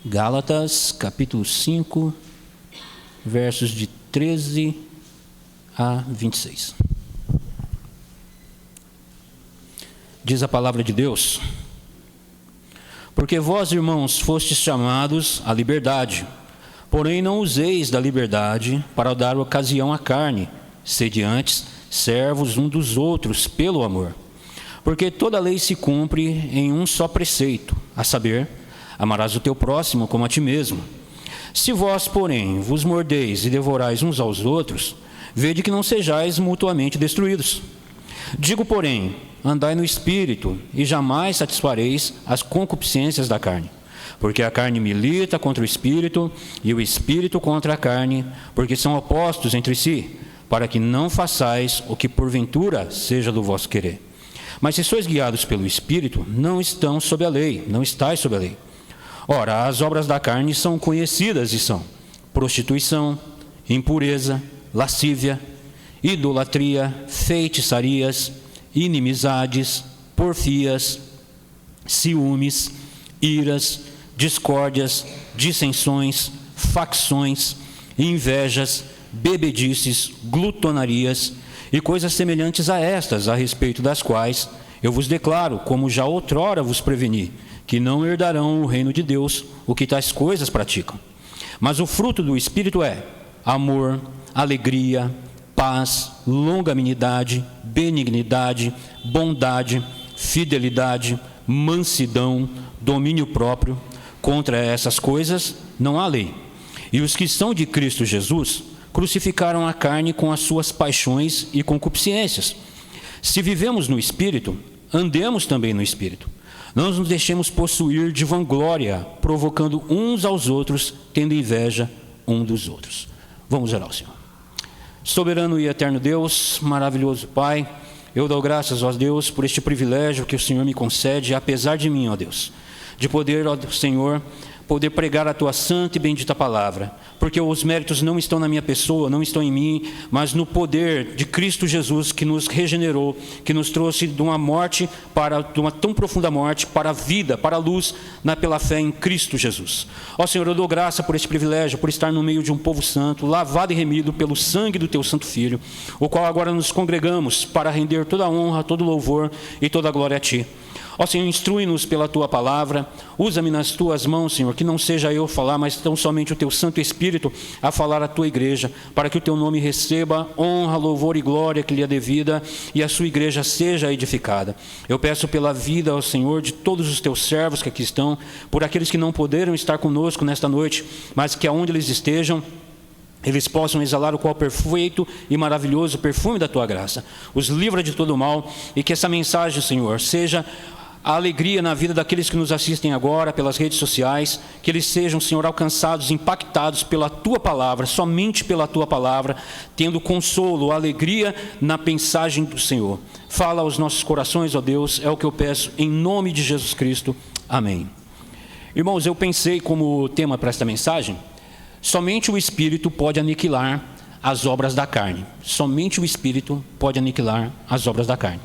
Gálatas, capítulo 5, versos de 13 a 26. Diz a palavra de Deus: Porque vós, irmãos, fostes chamados à liberdade, porém não useis da liberdade para dar ocasião à carne, sede antes servos um dos outros pelo amor. Porque toda a lei se cumpre em um só preceito, a saber, amarás o teu próximo como a ti mesmo. Se vós, porém, vos mordeis e devorais uns aos outros, vede que não sejais mutuamente destruídos. Digo, porém, andai no Espírito, e jamais satisfareis as concupiscências da carne. Porque a carne milita contra o Espírito, e o Espírito contra a carne, porque são opostos entre si, para que não façais o que porventura seja do vosso querer. Mas se sois guiados pelo Espírito, não estão sob a lei, não estáis sob a lei. Ora, as obras da carne são conhecidas e são prostituição, impureza, lascívia, idolatria, feitiçarias, inimizades, porfias, ciúmes, iras, discórdias, dissensões, facções, invejas, bebedices, glutonarias e coisas semelhantes a estas, a respeito das quais eu vos declaro, como já outrora vos preveni, que não herdarão o reino de Deus o que tais coisas praticam. Mas o fruto do Espírito é amor, alegria, paz, longanimidade, benignidade, bondade, fidelidade, mansidão, domínio próprio. Contra essas coisas não há lei. E os que são de Cristo Jesus crucificaram a carne com as suas paixões e concupiscências. Se vivemos no Espírito, andemos também no Espírito. Não nos deixemos possuir de vanglória, provocando uns aos outros, tendo inveja um dos outros. Vamos orar ao Senhor. Soberano e eterno Deus, maravilhoso Pai, eu dou graças, ó Deus, por este privilégio que o Senhor me concede, apesar de mim, ó Deus, de poder, ó Senhor, poder pregar a Tua santa e bendita palavra, porque os méritos não estão na minha pessoa, não estão em mim, mas no poder de Cristo Jesus, que nos regenerou, que nos trouxe de uma morte, de uma tão profunda morte, para a vida, para a luz, pela fé em Cristo Jesus. Ó Senhor, eu dou graça por este privilégio, por estar no meio de um povo santo, lavado e remido pelo sangue do Teu Santo Filho, o qual agora nos congregamos para render toda a honra, todo o louvor e toda a glória a Ti. Ó Senhor, instrui-nos pela Tua palavra, usa-me nas Tuas mãos, Senhor, que não seja eu falar, mas tão somente o Teu Santo Espírito a falar à Tua igreja, para que o Teu nome receba honra, louvor e glória que lhe é devida e a Sua igreja seja edificada. Eu peço pela vida, ó Senhor, de todos os Teus servos que aqui estão, por aqueles que não puderam estar conosco nesta noite, mas que aonde eles estejam, eles possam exalar o qual perfeito e maravilhoso perfume da Tua graça. Os livra de todo mal e que essa mensagem, Senhor, seja a alegria na vida daqueles que nos assistem agora pelas redes sociais, que eles sejam, Senhor, alcançados, impactados pela Tua palavra, somente pela Tua palavra, tendo consolo, alegria na mensagem do Senhor. Fala aos nossos corações, ó Deus, é o que eu peço em nome de Jesus Cristo. Amém. Irmãos, eu pensei como tema para esta mensagem, somente o Espírito pode aniquilar as obras da carne. Somente o Espírito pode aniquilar as obras da carne.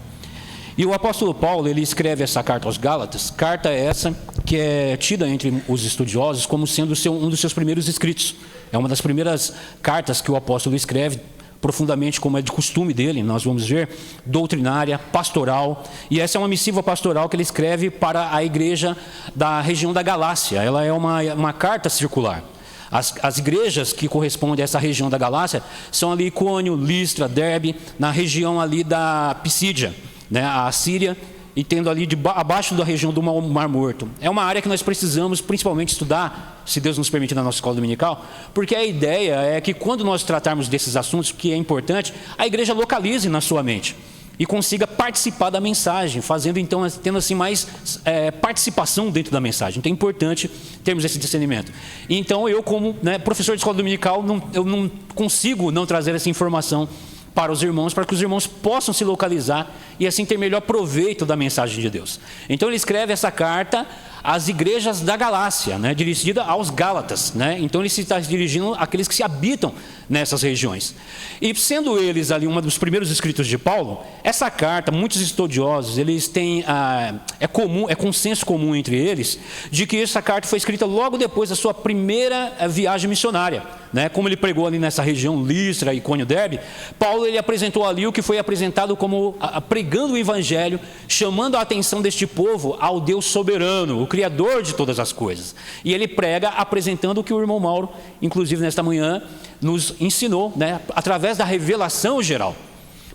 E o apóstolo Paulo, ele escreve essa carta aos Gálatas, carta essa que é tida entre os estudiosos como sendo um dos seus primeiros escritos. É uma das primeiras cartas que o apóstolo escreve, profundamente, como é de costume dele, nós vamos ver, doutrinária, pastoral. E essa é uma missiva pastoral que ele escreve para a igreja da região da Galácia. Ela é uma carta circular. As igrejas que correspondem a essa região da Galácia são ali Icônio, Listra, Derbe, na região ali da Pisídia, a Síria, e tendo ali abaixo da região do Mar Morto. É uma área que nós precisamos principalmente estudar, se Deus nos permitir, na nossa escola dominical, porque a ideia é que quando nós tratarmos desses assuntos, que é importante, a igreja localize na sua mente e consiga participar da mensagem, tendo assim mais participação dentro da mensagem. Então é importante termos esse discernimento. Então eu, como professor de escola dominical, eu não consigo não trazer essa informação para os irmãos, para que os irmãos possam se localizar e assim ter melhor proveito da mensagem de Deus. Então ele escreve essa carta às igrejas da Galácia, né, dirigida aos Gálatas, né? Então ele se está dirigindo àqueles que se habitam nessas regiões. E sendo eles ali um dos primeiros escritos de Paulo, essa carta, muitos estudiosos, eles têm é consenso comum entre eles de que essa carta foi escrita logo depois da sua primeira viagem missionária, né? Como ele pregou ali nessa região, Listra, Icônio, Derbe, Paulo ele apresentou ali o que foi apresentado como pregando o evangelho, chamando a atenção deste povo ao Deus soberano, o Criador de todas as coisas. E ele prega apresentando o que o irmão Mauro, inclusive nesta manhã, nos ensinou, né, através da revelação geral.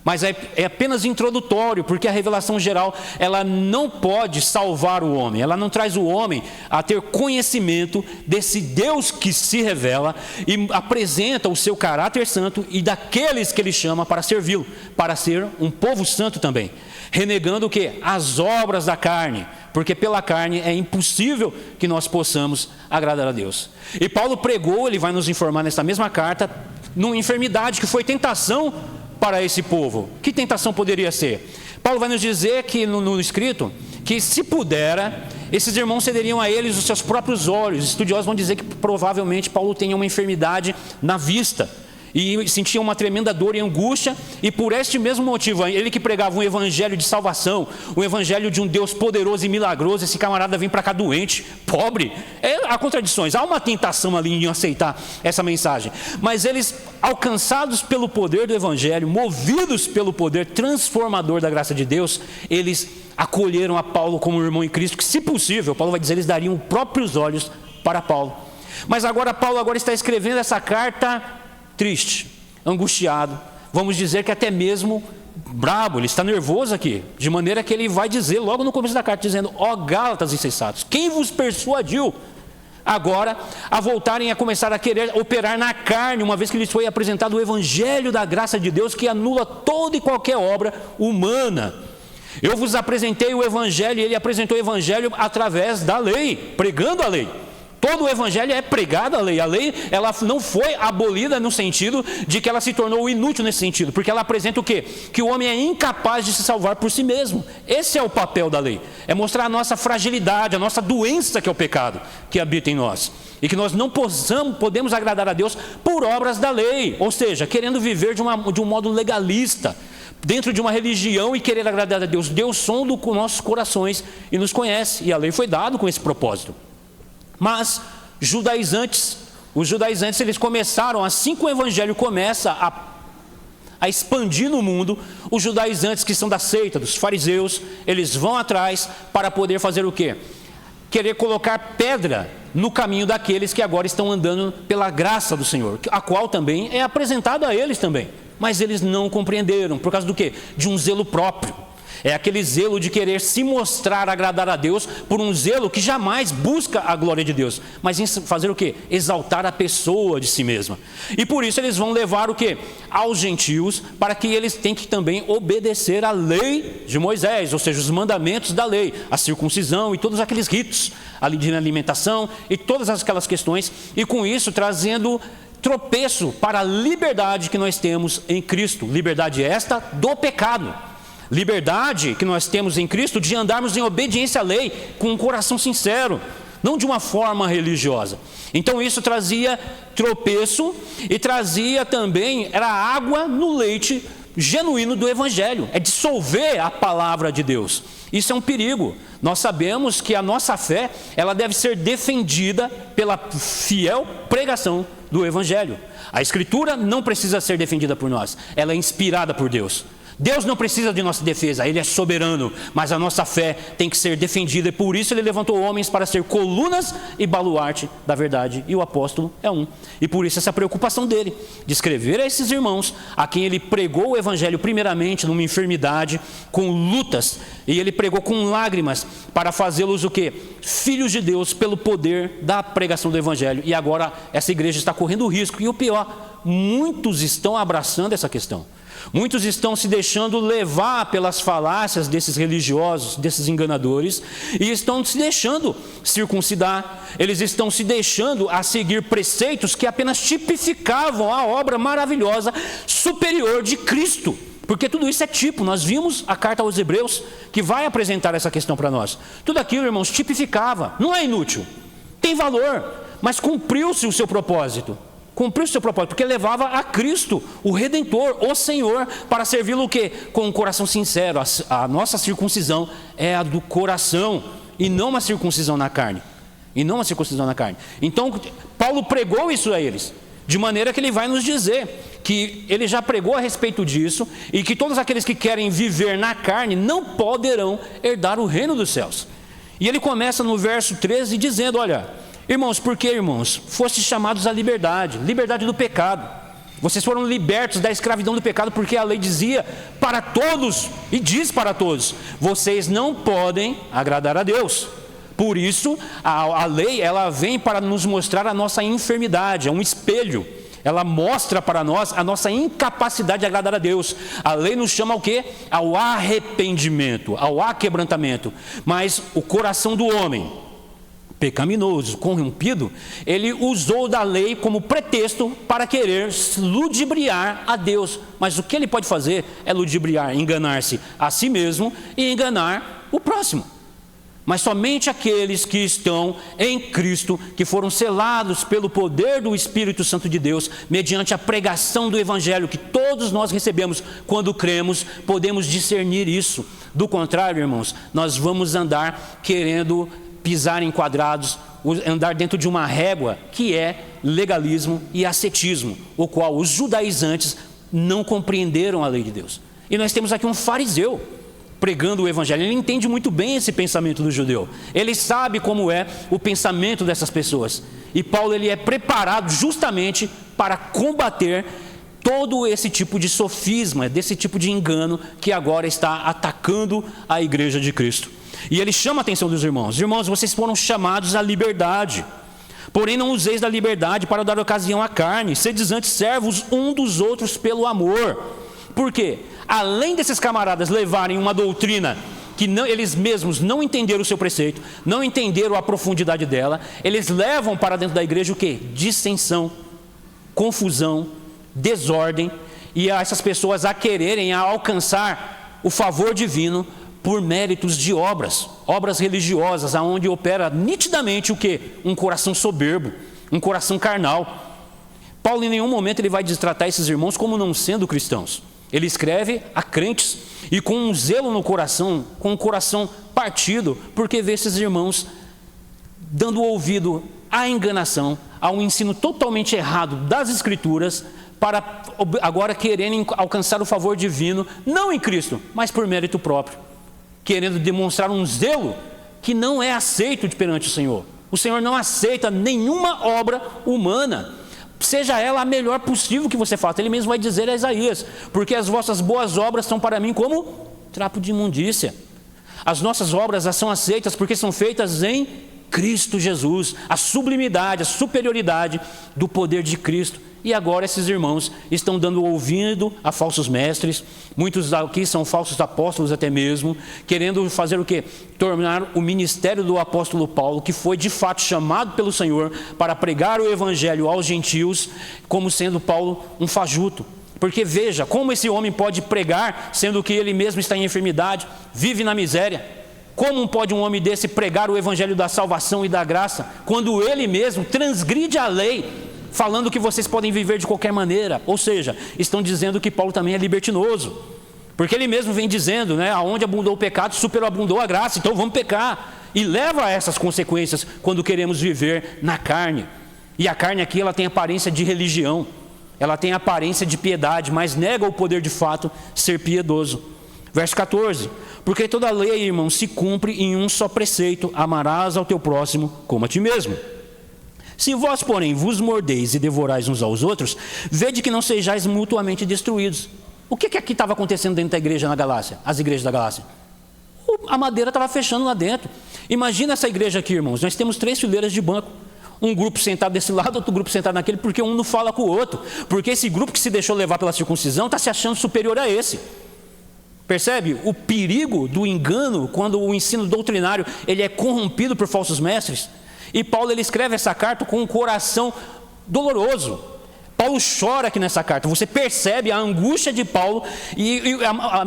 Mas é apenas introdutório, porque a revelação geral, ela não pode salvar o homem, ela não traz o homem a ter conhecimento desse Deus que se revela e apresenta o seu caráter santo e daqueles que ele chama para servi-lo, para ser um povo santo também, renegando o quê? As obras da carne, porque pela carne é impossível que nós possamos agradar a Deus. E Paulo pregou, ele vai nos informar nessa mesma carta, numa enfermidade que foi tentação para esse povo. Que tentação poderia ser? Paulo vai nos dizer que no escrito, que se pudera, esses irmãos cederiam a eles os seus próprios olhos. Estudiosos vão dizer que provavelmente Paulo tinha uma enfermidade na vista e sentia uma tremenda dor e angústia, e por este mesmo motivo, ele que pregava um evangelho de salvação, um evangelho de um Deus poderoso e milagroso, esse camarada vem para cá doente, pobre. Há contradições, há uma tentação ali em aceitar essa mensagem, mas eles, alcançados pelo poder do evangelho, movidos pelo poder transformador da graça de Deus, eles acolheram a Paulo como irmão em Cristo, que se possível, Paulo vai dizer, eles dariam os próprios olhos para Paulo. Mas agora Paulo está escrevendo essa carta triste, angustiado, vamos dizer que até mesmo brabo, ele está nervoso aqui, de maneira que ele vai dizer logo no começo da carta, dizendo: ó Gálatas insensatos, quem vos persuadiu agora a voltarem a começar a querer operar na carne, uma vez que lhes foi apresentado o evangelho da graça de Deus, que anula toda e qualquer obra humana? Eu vos apresentei o evangelho, e ele apresentou o evangelho através da lei, pregando a lei. Todo o evangelho é pregado a lei ela não foi abolida no sentido de que ela se tornou inútil nesse sentido, porque ela apresenta o quê? Que o homem é incapaz de se salvar por si mesmo. Esse é o papel da lei, é mostrar a nossa fragilidade, a nossa doença, que é o pecado que habita em nós, e que nós não podemos agradar a Deus por obras da lei, ou seja, querendo viver de um modo legalista, dentro de uma religião, e querer agradar a Deus. Deus sonda os nossos corações e nos conhece, e a lei foi dada com esse propósito. Mas os judaizantes, eles começaram, assim que o evangelho começa a expandir no mundo, os judaizantes que são da seita, dos fariseus, eles vão atrás para poder fazer o quê? Querer colocar pedra no caminho daqueles que agora estão andando pela graça do Senhor, a qual também é apresentada a eles também. Mas eles não compreenderam, por causa do quê? De um zelo próprio. É aquele zelo de querer se mostrar, agradar a Deus, por um zelo que jamais busca a glória de Deus, mas em fazer o quê? Exaltar a pessoa de si mesma. E por isso eles vão levar o quê? Aos gentios, para que eles tenham que também obedecer à lei de Moisés, ou seja, os mandamentos da lei, a circuncisão e todos aqueles ritos, a de alimentação e todas aquelas questões, e com isso trazendo tropeço para a liberdade que nós temos em Cristo, liberdade esta do pecado. Liberdade que nós temos em Cristo de andarmos em obediência à lei com um coração sincero, não de uma forma religiosa. Então isso trazia tropeço e trazia também, era água no leite genuíno do evangelho, é dissolver a palavra de Deus. Isso é um perigo. Nós sabemos que a nossa fé, ela deve ser defendida pela fiel pregação do evangelho. A escritura não precisa ser defendida por nós, ela é inspirada por Deus. Deus não precisa de nossa defesa, Ele é soberano, mas a nossa fé tem que ser defendida, e por isso Ele levantou homens para ser colunas e baluarte da verdade, e o apóstolo é um. E por isso essa preocupação dele, de escrever a esses irmãos, a quem ele pregou o evangelho primeiramente numa enfermidade, com lutas, e ele pregou com lágrimas, para fazê-los o quê? Filhos de Deus, pelo poder da pregação do evangelho. E agora essa igreja está correndo o risco, e o pior, muitos estão abraçando essa questão. Muitos estão se deixando levar pelas falácias desses religiosos, desses enganadores, e estão se deixando circuncidar. Eles estão se deixando a seguir preceitos que apenas tipificavam a obra maravilhosa, superior de Cristo, Porque tudo isso é tipo, nós vimos a carta aos Hebreus, que vai apresentar essa questão para nós. Tudo aquilo, irmãos, tipificava, não é inútil, tem valor, mas cumpriu-se o seu propósito. Cumpriu-se o seu propósito, porque levava a Cristo, o Redentor, o Senhor, para servi-lo o quê? Com um coração sincero. A nossa circuncisão é a do coração, e não uma circuncisão na carne. Então, Paulo pregou isso a eles, de maneira que ele vai nos dizer que ele já pregou a respeito disso, e que todos aqueles que querem viver na carne não poderão herdar o reino dos céus. E ele começa no verso 13 dizendo, olha, irmãos, porque, irmãos, fostes chamados à liberdade do pecado. Vocês foram libertos da escravidão do pecado, porque a lei dizia para todos, e diz para todos, vocês não podem agradar a Deus. Por isso, a lei, ela vem para nos mostrar a nossa enfermidade, é um espelho. Ela mostra para nós a nossa incapacidade de agradar a Deus. A lei nos chama ao quê? Ao arrependimento, ao aquebrantamento. Mas o coração do homem pecaminoso, corrompido, ele usou da lei como pretexto para querer ludibriar a Deus. Mas o que ele pode fazer é ludibriar, enganar-se a si mesmo e enganar o próximo. Mas somente aqueles que estão em Cristo, que foram selados pelo poder do Espírito Santo de Deus, mediante a pregação do Evangelho que todos nós recebemos quando cremos, podemos discernir isso. Do contrário, irmãos, nós vamos andar querendo pisar em quadrados, andar dentro de uma régua que é legalismo e ascetismo, o qual os judaizantes não compreenderam a lei de Deus. E nós temos aqui um fariseu pregando o Evangelho. Ele entende muito bem esse pensamento do judeu, ele sabe como é o pensamento dessas pessoas, e Paulo ele é preparado justamente para combater todo esse tipo de sofisma, desse tipo de engano que agora está atacando a igreja de Cristo. E ele chama a atenção dos irmãos: irmãos, vocês foram chamados à liberdade, porém não useis da liberdade para dar ocasião à carne, sedes antes servos um dos outros pelo amor. Por quê? Além desses camaradas levarem uma doutrina que eles mesmos não entenderam o seu preceito, não entenderam a profundidade dela, eles levam para dentro da igreja o quê? Dissensão, confusão, desordem, e essas pessoas a quererem alcançar o favor divino por méritos de obras religiosas, aonde opera nitidamente o quê? Um coração soberbo, um coração carnal. Paulo em nenhum momento ele vai destratar esses irmãos como não sendo cristãos. Ele escreve a crentes e com um zelo no coração, com o coração partido, porque vê esses irmãos dando ouvido à enganação, a um ensino totalmente errado das Escrituras, para agora quererem alcançar o favor divino, não em Cristo, mas por mérito próprio, querendo demonstrar um zelo que não é aceito perante o Senhor. O Senhor não aceita nenhuma obra humana, seja ela a melhor possível que você faça. Ele mesmo vai dizer a Isaías: porque as vossas boas obras são para mim como trapo de imundícia. As nossas obras são aceitas porque são feitas em Cristo Jesus, a sublimidade, a superioridade do poder de Cristo. E agora esses irmãos estão dando ouvido a falsos mestres, muitos aqui são falsos apóstolos até mesmo, querendo fazer o quê? Tornar o ministério do apóstolo Paulo, que foi de fato chamado pelo Senhor para pregar o evangelho aos gentios, como sendo Paulo um fajuto. Porque veja, como esse homem pode pregar, sendo que ele mesmo está em enfermidade, vive na miséria? Como pode um homem desse pregar o evangelho da salvação e da graça, quando ele mesmo transgride a lei, falando que vocês podem viver de qualquer maneira? Ou seja, estão dizendo que Paulo também é libertinoso, porque ele mesmo vem dizendo, né, aonde abundou o pecado, superabundou a graça, então vamos pecar, e leva a essas consequências quando queremos viver na carne. E a carne aqui, ela tem aparência de religião, ela tem aparência de piedade, mas nega o poder de fato ser piedoso. Verso 14: porque toda a lei, irmão, se cumpre em um só preceito: amarás ao teu próximo como a ti mesmo. Se vós, porém, vos mordeis e devorais uns aos outros, vede que não sejais mutuamente destruídos. O que aqui estava acontecendo dentro da igreja na Galácia, as igrejas da Galácia? A madeira estava fechando lá dentro. Imagina essa igreja aqui, irmãos, nós temos 3 fileiras de banco, um grupo sentado desse lado, outro grupo sentado naquele, porque um não fala com o outro, porque esse grupo que se deixou levar pela circuncisão está se achando superior a esse. Percebe o perigo do engano quando o ensino doutrinário ele é corrompido por falsos mestres? E Paulo ele escreve essa carta com um coração doloroso, Paulo chora aqui nessa carta. Você percebe a angústia de Paulo e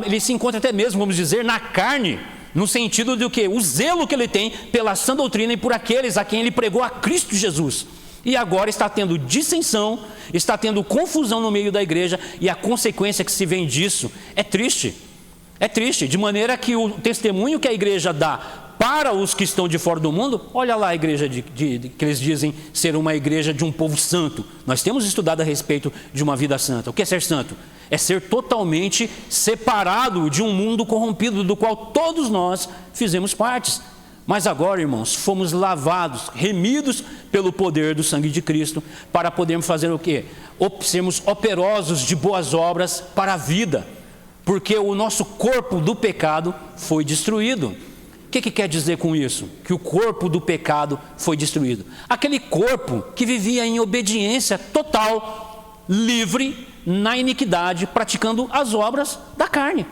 ele se encontra até mesmo, vamos dizer, na carne, no sentido de o quê? O zelo que ele tem pela sã doutrina e por aqueles a quem ele pregou a Cristo Jesus. E agora está tendo dissensão, está tendo confusão no meio da igreja, e a consequência que se vem disso é triste. É triste, de maneira que o testemunho que a igreja dá para os que estão de fora do mundo, olha lá a igreja que eles dizem ser uma igreja de um povo santo. Nós temos estudado a respeito de uma vida santa. O que é ser santo? É ser totalmente separado de um mundo corrompido do qual todos nós fizemos parte. Mas agora, irmãos, fomos lavados, remidos pelo poder do sangue de Cristo, para podermos fazer o quê? Sermos operosos de boas obras para a vida, porque o nosso corpo do pecado foi destruído. O que quer dizer com isso? Que o corpo do pecado foi destruído. Aquele corpo que vivia em obediência total, livre, na iniquidade, praticando as obras da carne.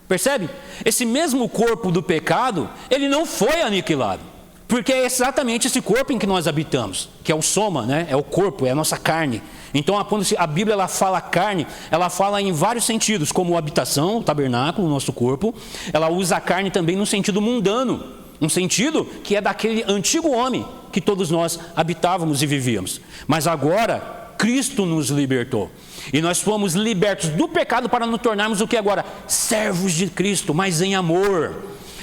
Percebe? Esse mesmo corpo do pecado, ele não foi aniquilado, porque é exatamente esse corpo em que nós habitamos, que é o soma, né? É o corpo, é a nossa carne. Então, quando a Bíblia ela fala carne, ela fala em vários sentidos, como habitação, o tabernáculo, o nosso corpo. Ela usa a carne também no sentido mundano, um sentido que é daquele antigo homem que todos nós habitávamos e vivíamos. Mas agora, Cristo nos libertou. E nós fomos libertos do pecado para nos tornarmos o que agora? Servos de Cristo, mas em amor.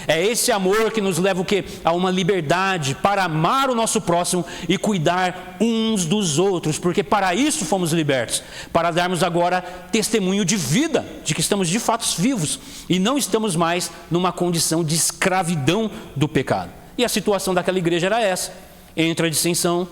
É esse amor que nos leva o quê? A uma liberdade para amar o nosso próximo e cuidar uns dos outros, porque para isso fomos libertos, para darmos agora testemunho de vida, de que estamos de fato vivos e não estamos mais numa condição de escravidão do pecado. E a situação daquela igreja era essa: entra a dissensão,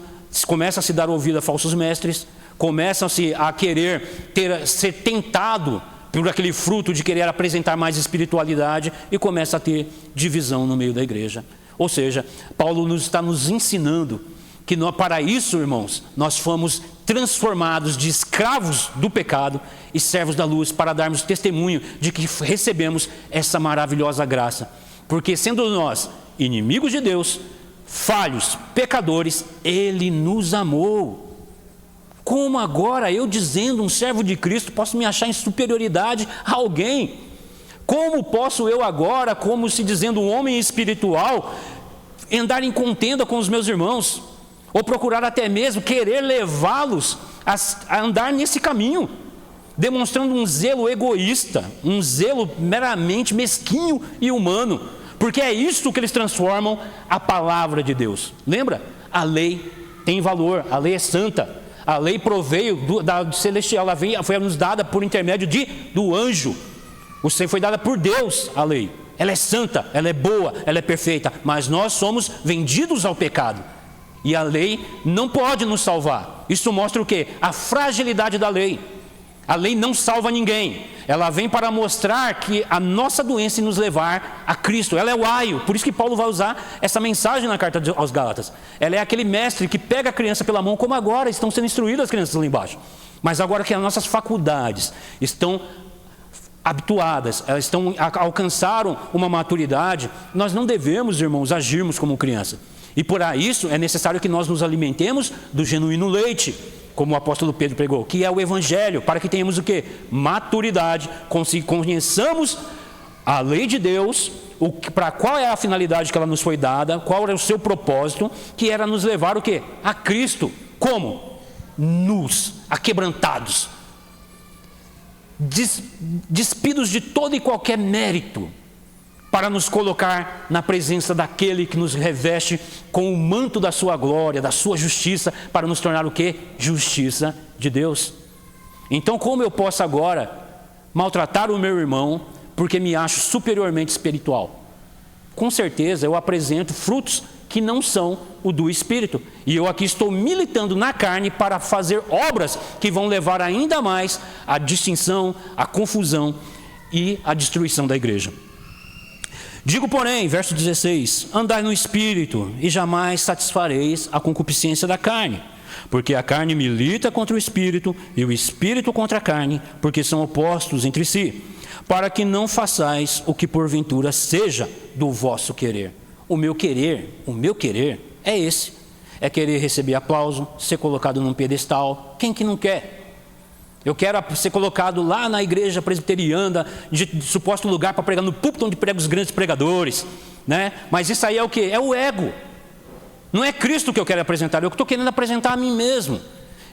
começa a se dar ouvido a falsos mestres, começam-se a querer ser tentado por aquele fruto de querer apresentar mais espiritualidade e começa a ter divisão no meio da igreja. Ou seja, Paulo está nos ensinando que para isso, irmãos, nós fomos transformados de escravos do pecado e servos da luz, para darmos testemunho de que recebemos essa maravilhosa graça. Porque sendo nós inimigos de Deus, falhos, pecadores, Ele nos amou. Como agora eu, dizendo um servo de Cristo, posso me achar em superioridade a alguém? Como posso eu agora, como se dizendo um homem espiritual, andar em contenda com os meus irmãos? Ou procurar até mesmo querer levá-los a andar nesse caminho, demonstrando um zelo egoísta, um zelo meramente mesquinho e humano, porque é isso que eles transformam a palavra de Deus. Lembra? A lei tem valor, a lei é santa. A lei proveio da celestial, ela foi nos dada por intermédio do anjo. Você foi dada por Deus, a lei. Ela é santa, ela é boa, ela é perfeita, mas nós somos vendidos ao pecado. E a lei não pode nos salvar. Isso mostra o quê? A fragilidade da lei. A lei não salva ninguém. Ela vem para mostrar que a nossa doença e nos levar a Cristo. Ela é o aio. Por isso que Paulo vai usar essa mensagem na carta aos Gálatas. Ela é aquele mestre que pega a criança pela mão, como agora estão sendo instruídas as crianças lá embaixo. Mas agora que as nossas faculdades estão habituadas, elas alcançaram uma maturidade, nós não devemos, irmãos, agirmos como criança. E por isso é necessário que nós nos alimentemos do genuíno leite, como o apóstolo Pedro pregou, que é o evangelho, para que tenhamos o quê? Maturidade, conheçamos a lei de Deus, para qual é a finalidade que ela nos foi dada, qual era o seu propósito, que era nos levar o quê? A Cristo. Como? Nus, aquebrantados, despidos de todo e qualquer mérito, para nos colocar na presença daquele que nos reveste com o manto da sua glória, da sua justiça, para nos tornar o quê? Justiça de Deus. Então, como eu posso agora maltratar o meu irmão porque me acho superiormente espiritual? Com certeza eu apresento frutos que não são o do Espírito. E eu aqui estou militando na carne para fazer obras que vão levar ainda mais à distinção, à confusão e à destruição da igreja. Digo, porém, verso 16, andai no Espírito e jamais satisfareis a concupiscência da carne, porque a carne milita contra o Espírito e o Espírito contra a carne, porque são opostos entre si, para que não façais o que porventura seja do vosso querer. O meu querer é esse, é querer receber aplauso, ser colocado num pedestal. Quem que não quer? Eu quero ser colocado lá na igreja presbiteriana, de suposto lugar para pregar no púlpito onde pregam os grandes pregadores, né? Mas isso aí é o quê? É o ego. Não é Cristo que eu quero apresentar, eu estou querendo apresentar a mim mesmo.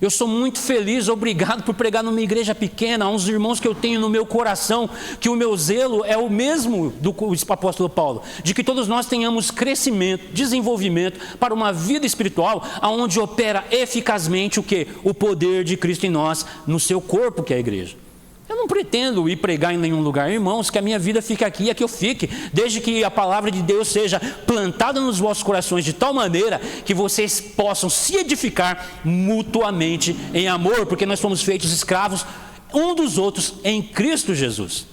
Eu sou muito feliz, obrigado por pregar numa igreja pequena, há uns irmãos que eu tenho no meu coração, que o meu zelo é o mesmo do apóstolo Paulo, de que todos nós tenhamos crescimento, desenvolvimento para uma vida espiritual, onde opera eficazmente o quê? O poder de Cristo em nós, no seu corpo que é a igreja. Eu não pretendo ir pregar em nenhum lugar, irmãos, que a minha vida fique aqui e que eu fique, desde que a palavra de Deus seja plantada nos vossos corações de tal maneira que vocês possam se edificar mutuamente em amor, porque nós fomos feitos escravos um dos outros em Cristo Jesus,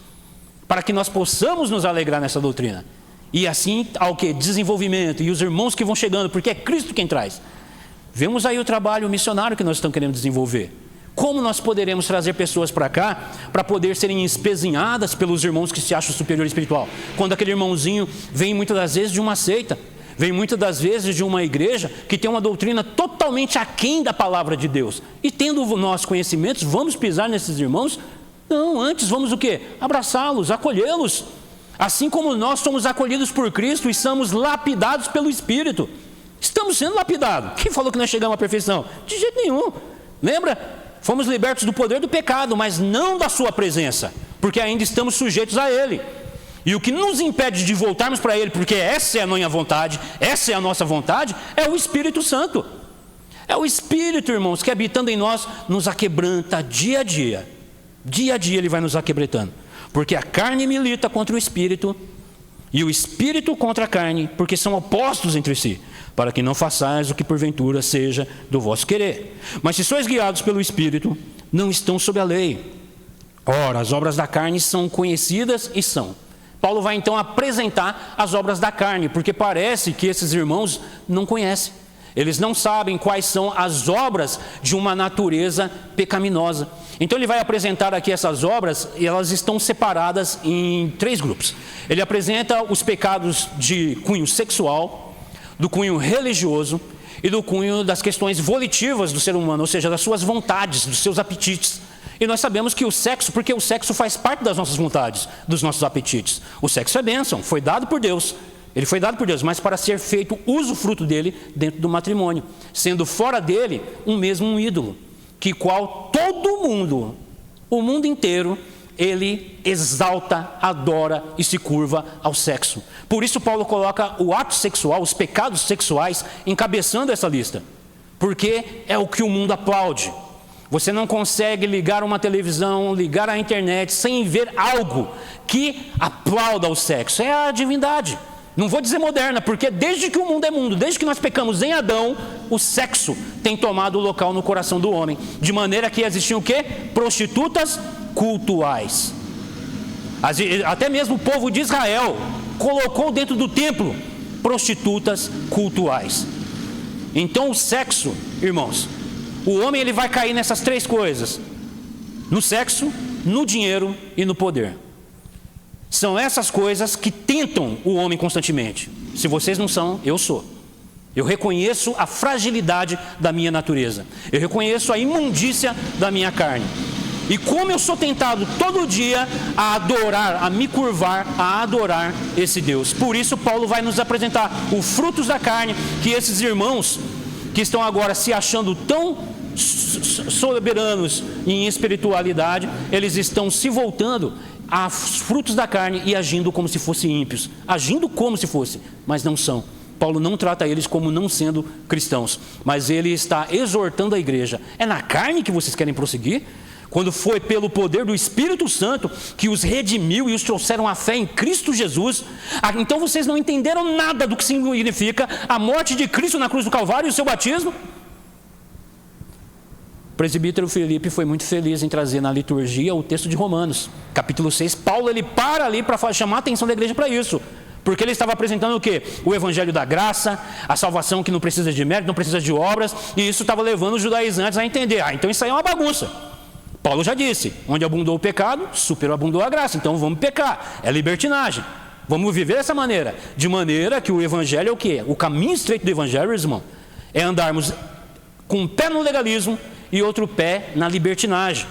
para que nós possamos nos alegrar nessa doutrina, e assim ao que? Desenvolvimento, e os irmãos que vão chegando, porque é Cristo quem traz. Vemos aí o trabalho missionário que nós estamos querendo desenvolver. Como nós poderemos trazer pessoas para cá, para poder serem espezinhadas pelos irmãos que se acham superior espiritual? Quando aquele irmãozinho vem muitas das vezes de uma seita, vem muitas das vezes de uma igreja que tem uma doutrina totalmente aquém da palavra de Deus. E tendo nossos conhecimentos, vamos pisar nesses irmãos? Não, antes vamos o quê? Abraçá-los, acolhê-los. Assim como nós somos acolhidos por Cristo e somos lapidados pelo Espírito. Estamos sendo lapidados. Quem falou que nós chegamos à perfeição? De jeito nenhum. Lembra? Fomos libertos do poder do pecado, mas não da sua presença, porque ainda estamos sujeitos a Ele. E o que nos impede de voltarmos para Ele, porque essa é a minha vontade, essa é a nossa vontade, é o Espírito Santo. É o Espírito, irmãos, que habitando em nós, nos aquebranta dia a dia. Dia a dia Ele vai nos aquebrantando, porque a carne milita contra o Espírito, e o Espírito contra a carne, porque são opostos entre si, para que não façais o que porventura seja do vosso querer. Mas se sois guiados pelo Espírito, não estão sob a lei. Ora, as obras da carne são conhecidas e são. Paulo vai então apresentar as obras da carne, porque parece que esses irmãos não conhecem. Eles não sabem quais são as obras de uma natureza pecaminosa. Então ele vai apresentar aqui essas obras, e elas estão separadas em 3 grupos. Ele apresenta os pecados de cunho sexual, do cunho religioso e do cunho das questões volitivas do ser humano, ou seja, das suas vontades, dos seus apetites. E nós sabemos que o sexo, porque o sexo faz parte das nossas vontades, dos nossos apetites. O sexo é bênção, foi dado por Deus. Ele foi dado por Deus, mas para ser feito usufruto dele dentro do matrimônio, sendo fora dele um ídolo, que qual todo mundo, o mundo inteiro, ele exalta, adora e se curva ao sexo. Por isso Paulo coloca o ato sexual, os pecados sexuais, encabeçando essa lista, porque é o que o mundo aplaude. Você não consegue ligar uma televisão, ligar a internet, sem ver algo que aplauda o sexo. É a divindade. Não vou dizer moderna, porque desde que o mundo é mundo, desde que nós pecamos em Adão, o sexo tem tomado o local no coração do homem, de maneira que existiam o quê? Prostitutas cultuais. Até mesmo o povo de Israel colocou dentro do templo prostitutas cultuais. Então o sexo, irmãos, o homem ele vai cair nessas 3 coisas: no sexo, no dinheiro e no poder. São essas coisas que tentam o homem constantemente. Se vocês não são, eu sou. Eu reconheço a fragilidade da minha natureza. Eu reconheço a imundícia da minha carne. E como eu sou tentado todo dia a adorar, a me curvar, a adorar esse Deus. Por isso Paulo vai nos apresentar os frutos da carne, que esses irmãos que estão agora se achando tão soberanos em espiritualidade, eles estão se voltando a frutos da carne e agindo como se fossem ímpios, agindo como se fosse, mas não são. Paulo não trata eles como não sendo cristãos, mas ele está exortando a igreja. É na carne que vocês querem prosseguir? Quando foi pelo poder do Espírito Santo que os redimiu e os trouxeram à fé em Cristo Jesus, então vocês não entenderam nada do que significa a morte de Cristo na cruz do Calvário e o seu batismo? O presbítero Felipe foi muito feliz em trazer na liturgia o texto de Romanos, capítulo 6. Paulo ele para ali para chamar a atenção da igreja para isso, porque ele estava apresentando o quê? O evangelho da graça, a salvação que não precisa de mérito, não precisa de obras, e isso estava levando os judaizantes a entender, então isso aí é uma bagunça. Paulo já disse, onde abundou o pecado, superabundou a graça, então vamos pecar, é libertinagem, vamos viver dessa maneira, de maneira que o evangelho é o quê? O caminho estreito do evangelho, irmão, é andarmos com um pé no legalismo e outro pé na libertinagem.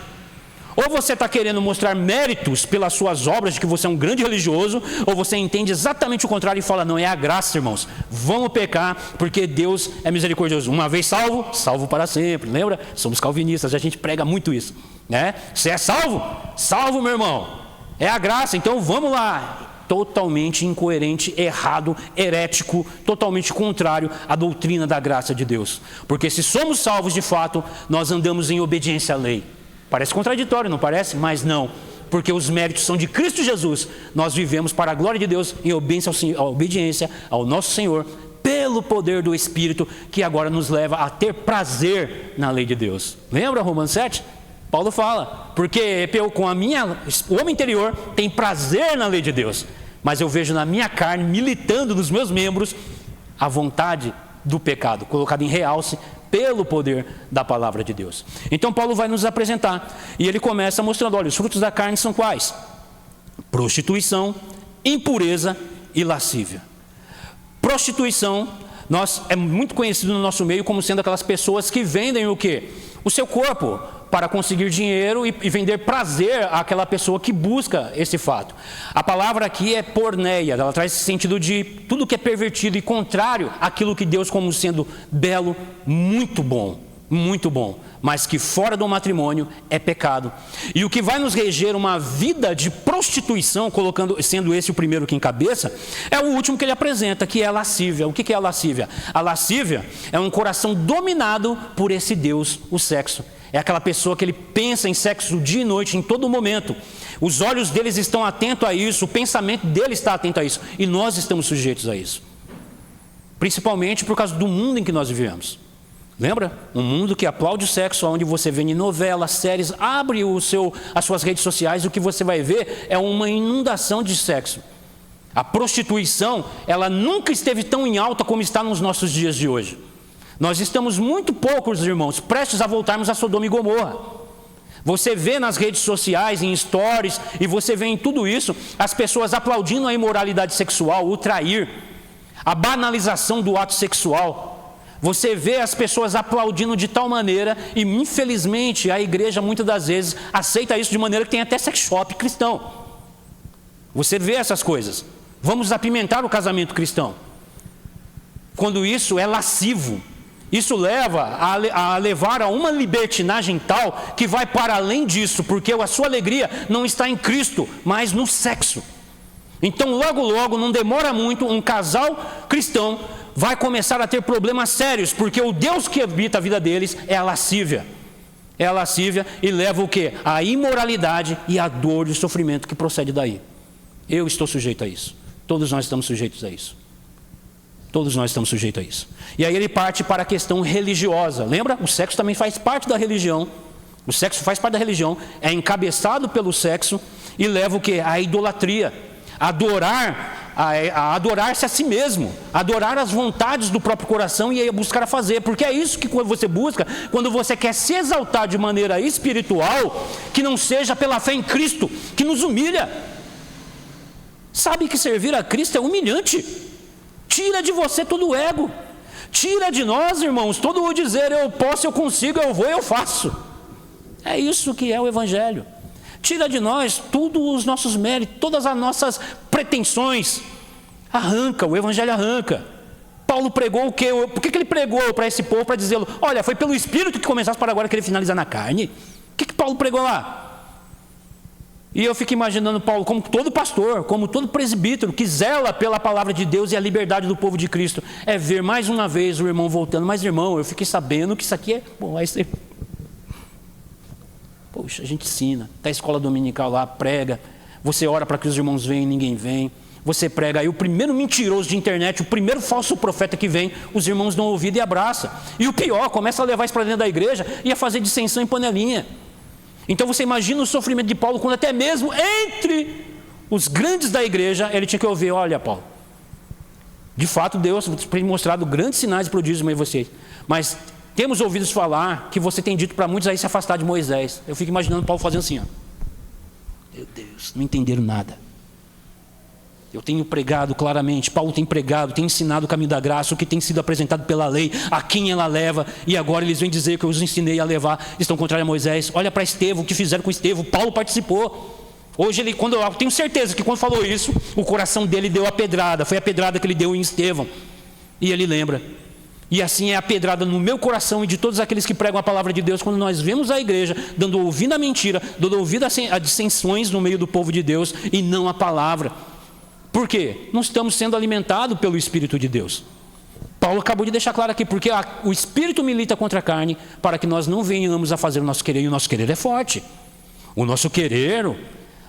Ou você está querendo mostrar méritos pelas suas obras, de que você é um grande religioso, ou você entende exatamente o contrário e fala, não, é a graça, irmãos. Vamos pecar, porque Deus é misericordioso. Uma vez salvo, salvo para sempre. Lembra? Somos calvinistas, a gente prega muito isso, né? Você é salvo? Salvo, meu irmão. É a graça, então vamos lá. Totalmente incoerente, errado, herético, totalmente contrário à doutrina da graça de Deus. Porque se somos salvos de fato, nós andamos em obediência à lei. Parece contraditório, não parece? Mas não, porque os méritos são de Cristo Jesus. Nós vivemos para a glória de Deus em obediência ao nosso Senhor, pelo poder do Espírito, que agora nos leva a ter prazer na lei de Deus. Lembra Romanos 7? Paulo fala, porque eu com o homem interior tem prazer na lei de Deus, mas eu vejo na minha carne, militando nos meus membros, a vontade do pecado, colocada em realce pelo poder da palavra de Deus. Então Paulo vai nos apresentar, e ele começa mostrando, olha, os frutos da carne são quais? Prostituição, impureza e lascívia. Prostituição, é muito conhecido no nosso meio como sendo aquelas pessoas que vendem o quê? O seu corpo para conseguir dinheiro e vender prazer àquela pessoa que busca esse fato. A palavra aqui é porneia, ela traz esse sentido de tudo que é pervertido e contrário àquilo que Deus como sendo belo, muito bom, mas que fora do matrimônio é pecado. E o que vai nos reger uma vida de prostituição, sendo esse o primeiro que encabeça, é o último que ele apresenta, que é a lascívia. O que é a lascívia? A lascívia é um coração dominado por esse Deus, o sexo. É aquela pessoa que ele pensa em sexo dia e noite, em todo momento. Os olhos deles estão atentos a isso, o pensamento dele está atento a isso. E nós estamos sujeitos a isso. Principalmente por causa do mundo em que nós vivemos. Lembra? Um mundo que aplaude o sexo, onde você vê em novelas, séries, abre as suas redes sociais, o que você vai ver é uma inundação de sexo. A prostituição, ela nunca esteve tão em alta como está nos nossos dias de hoje. Nós estamos muito poucos, irmãos, prestes a voltarmos a Sodoma e Gomorra. Você vê nas redes sociais, em stories, e você vê em tudo isso, as pessoas aplaudindo a imoralidade sexual, o trair, a banalização do ato sexual. Você vê as pessoas aplaudindo de tal maneira, e infelizmente a igreja muitas das vezes aceita isso de maneira que tem até sex shop cristão. Você vê essas coisas. Vamos apimentar o casamento cristão. Quando isso é lascivo. Isso leva a levar a uma libertinagem tal que vai para além disso, porque a sua alegria não está em Cristo, mas no sexo. Então logo, não demora muito, um casal cristão vai começar a ter problemas sérios, porque o Deus que habita a vida deles é a lascívia. É a lascívia e leva o quê? A imoralidade e a dor e o sofrimento que procede daí. Eu estou sujeito a isso. Todos nós estamos sujeitos a isso. Todos nós estamos sujeitos a isso. E aí ele parte para a questão religiosa. Lembra? O sexo também faz parte da religião. O sexo faz parte da religião. É encabeçado pelo sexo e leva o quê? A idolatria. A adorar-se a si mesmo. Adorar as vontades do próprio coração e aí buscar a fazer. Porque é isso que você busca quando você quer se exaltar de maneira espiritual, que não seja pela fé em Cristo, que nos humilha. Sabe que servir a Cristo é humilhante. Tira de você todo o ego. Tira de nós, irmãos, todo o dizer eu posso, eu consigo, eu vou, eu faço. É isso que é o Evangelho. Tira de nós todos os nossos méritos, todas as nossas pretensões. Arranca, o Evangelho arranca. Paulo pregou o quê? Por que ele pregou para esse povo? Para dizê-lo, olha, foi pelo Espírito que começaste para agora querer finalizar na carne. O que Paulo pregou lá? E eu fico imaginando Paulo como todo pastor, como todo presbítero que zela pela palavra de Deus e a liberdade do povo de Cristo. É ver mais uma vez o irmão voltando. Mas irmão, eu fiquei sabendo que isso aqui é... Bom, vai ser... Poxa, a gente ensina. Está a escola dominical lá, prega. Você ora para que os irmãos venham e ninguém vem. Você prega aí o primeiro mentiroso de internet, o primeiro falso profeta que vem, os irmãos dão ouvido e abraçam. E o pior, começa a levar isso para dentro da igreja e a fazer dissensão em panelinha. Então você imagina o sofrimento de Paulo, quando até mesmo entre os grandes da igreja, ele tinha que ouvir, olha Paulo, de fato Deus tem mostrado grandes sinais e prodígios em vocês, mas temos ouvido falar que você tem dito para muitos aí se afastar de Moisés. Eu fico imaginando Paulo fazendo assim, ó. Meu Deus, não entenderam nada. Eu tenho pregado claramente, Paulo tem pregado, tem ensinado o caminho da graça, o que tem sido apresentado pela lei, a quem ela leva, e agora eles vêm dizer que eu os ensinei a levar, estão contrários a Moisés. Olha para Estevão, o que fizeram com Estevão, Paulo participou. Hoje eu tenho certeza que quando falou isso, o coração dele deu a pedrada, foi a pedrada que ele deu em Estevão, e ele lembra. E assim é a pedrada no meu coração e de todos aqueles que pregam a palavra de Deus, quando nós vemos a igreja dando ouvido à mentira, dando ouvido a dissensões no meio do povo de Deus e não a palavra. Por quê? Não estamos sendo alimentados pelo Espírito de Deus. Paulo acabou de deixar claro aqui, porque o Espírito milita contra a carne para que nós não venhamos a fazer o nosso querer, e o nosso querer é forte. O nosso querer,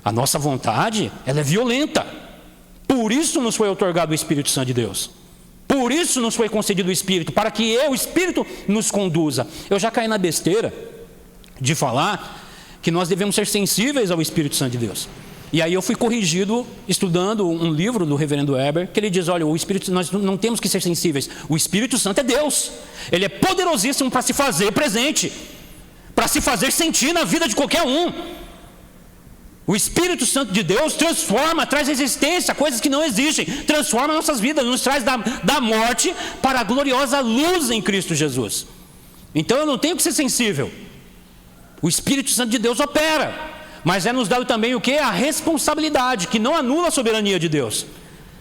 a nossa vontade, ela é violenta. Por isso nos foi outorgado o Espírito Santo de Deus. Por isso nos foi concedido o Espírito, para que o Espírito nos conduza. Eu já caí na besteira de falar que nós devemos ser sensíveis ao Espírito Santo de Deus. E aí eu fui corrigido estudando um livro do reverendo Weber, que ele diz, olha, nós não temos que ser sensíveis. O Espírito Santo é Deus. Ele é poderosíssimo para se fazer presente, para se fazer sentir na vida de qualquer um. O Espírito Santo de Deus transforma, traz existência, coisas que não existem, transforma nossas vidas, nos traz da morte para a gloriosa luz em Cristo Jesus. Então eu não tenho que ser sensível. O Espírito Santo de Deus opera, mas é nos dado também o que? A responsabilidade, que não anula a soberania de Deus.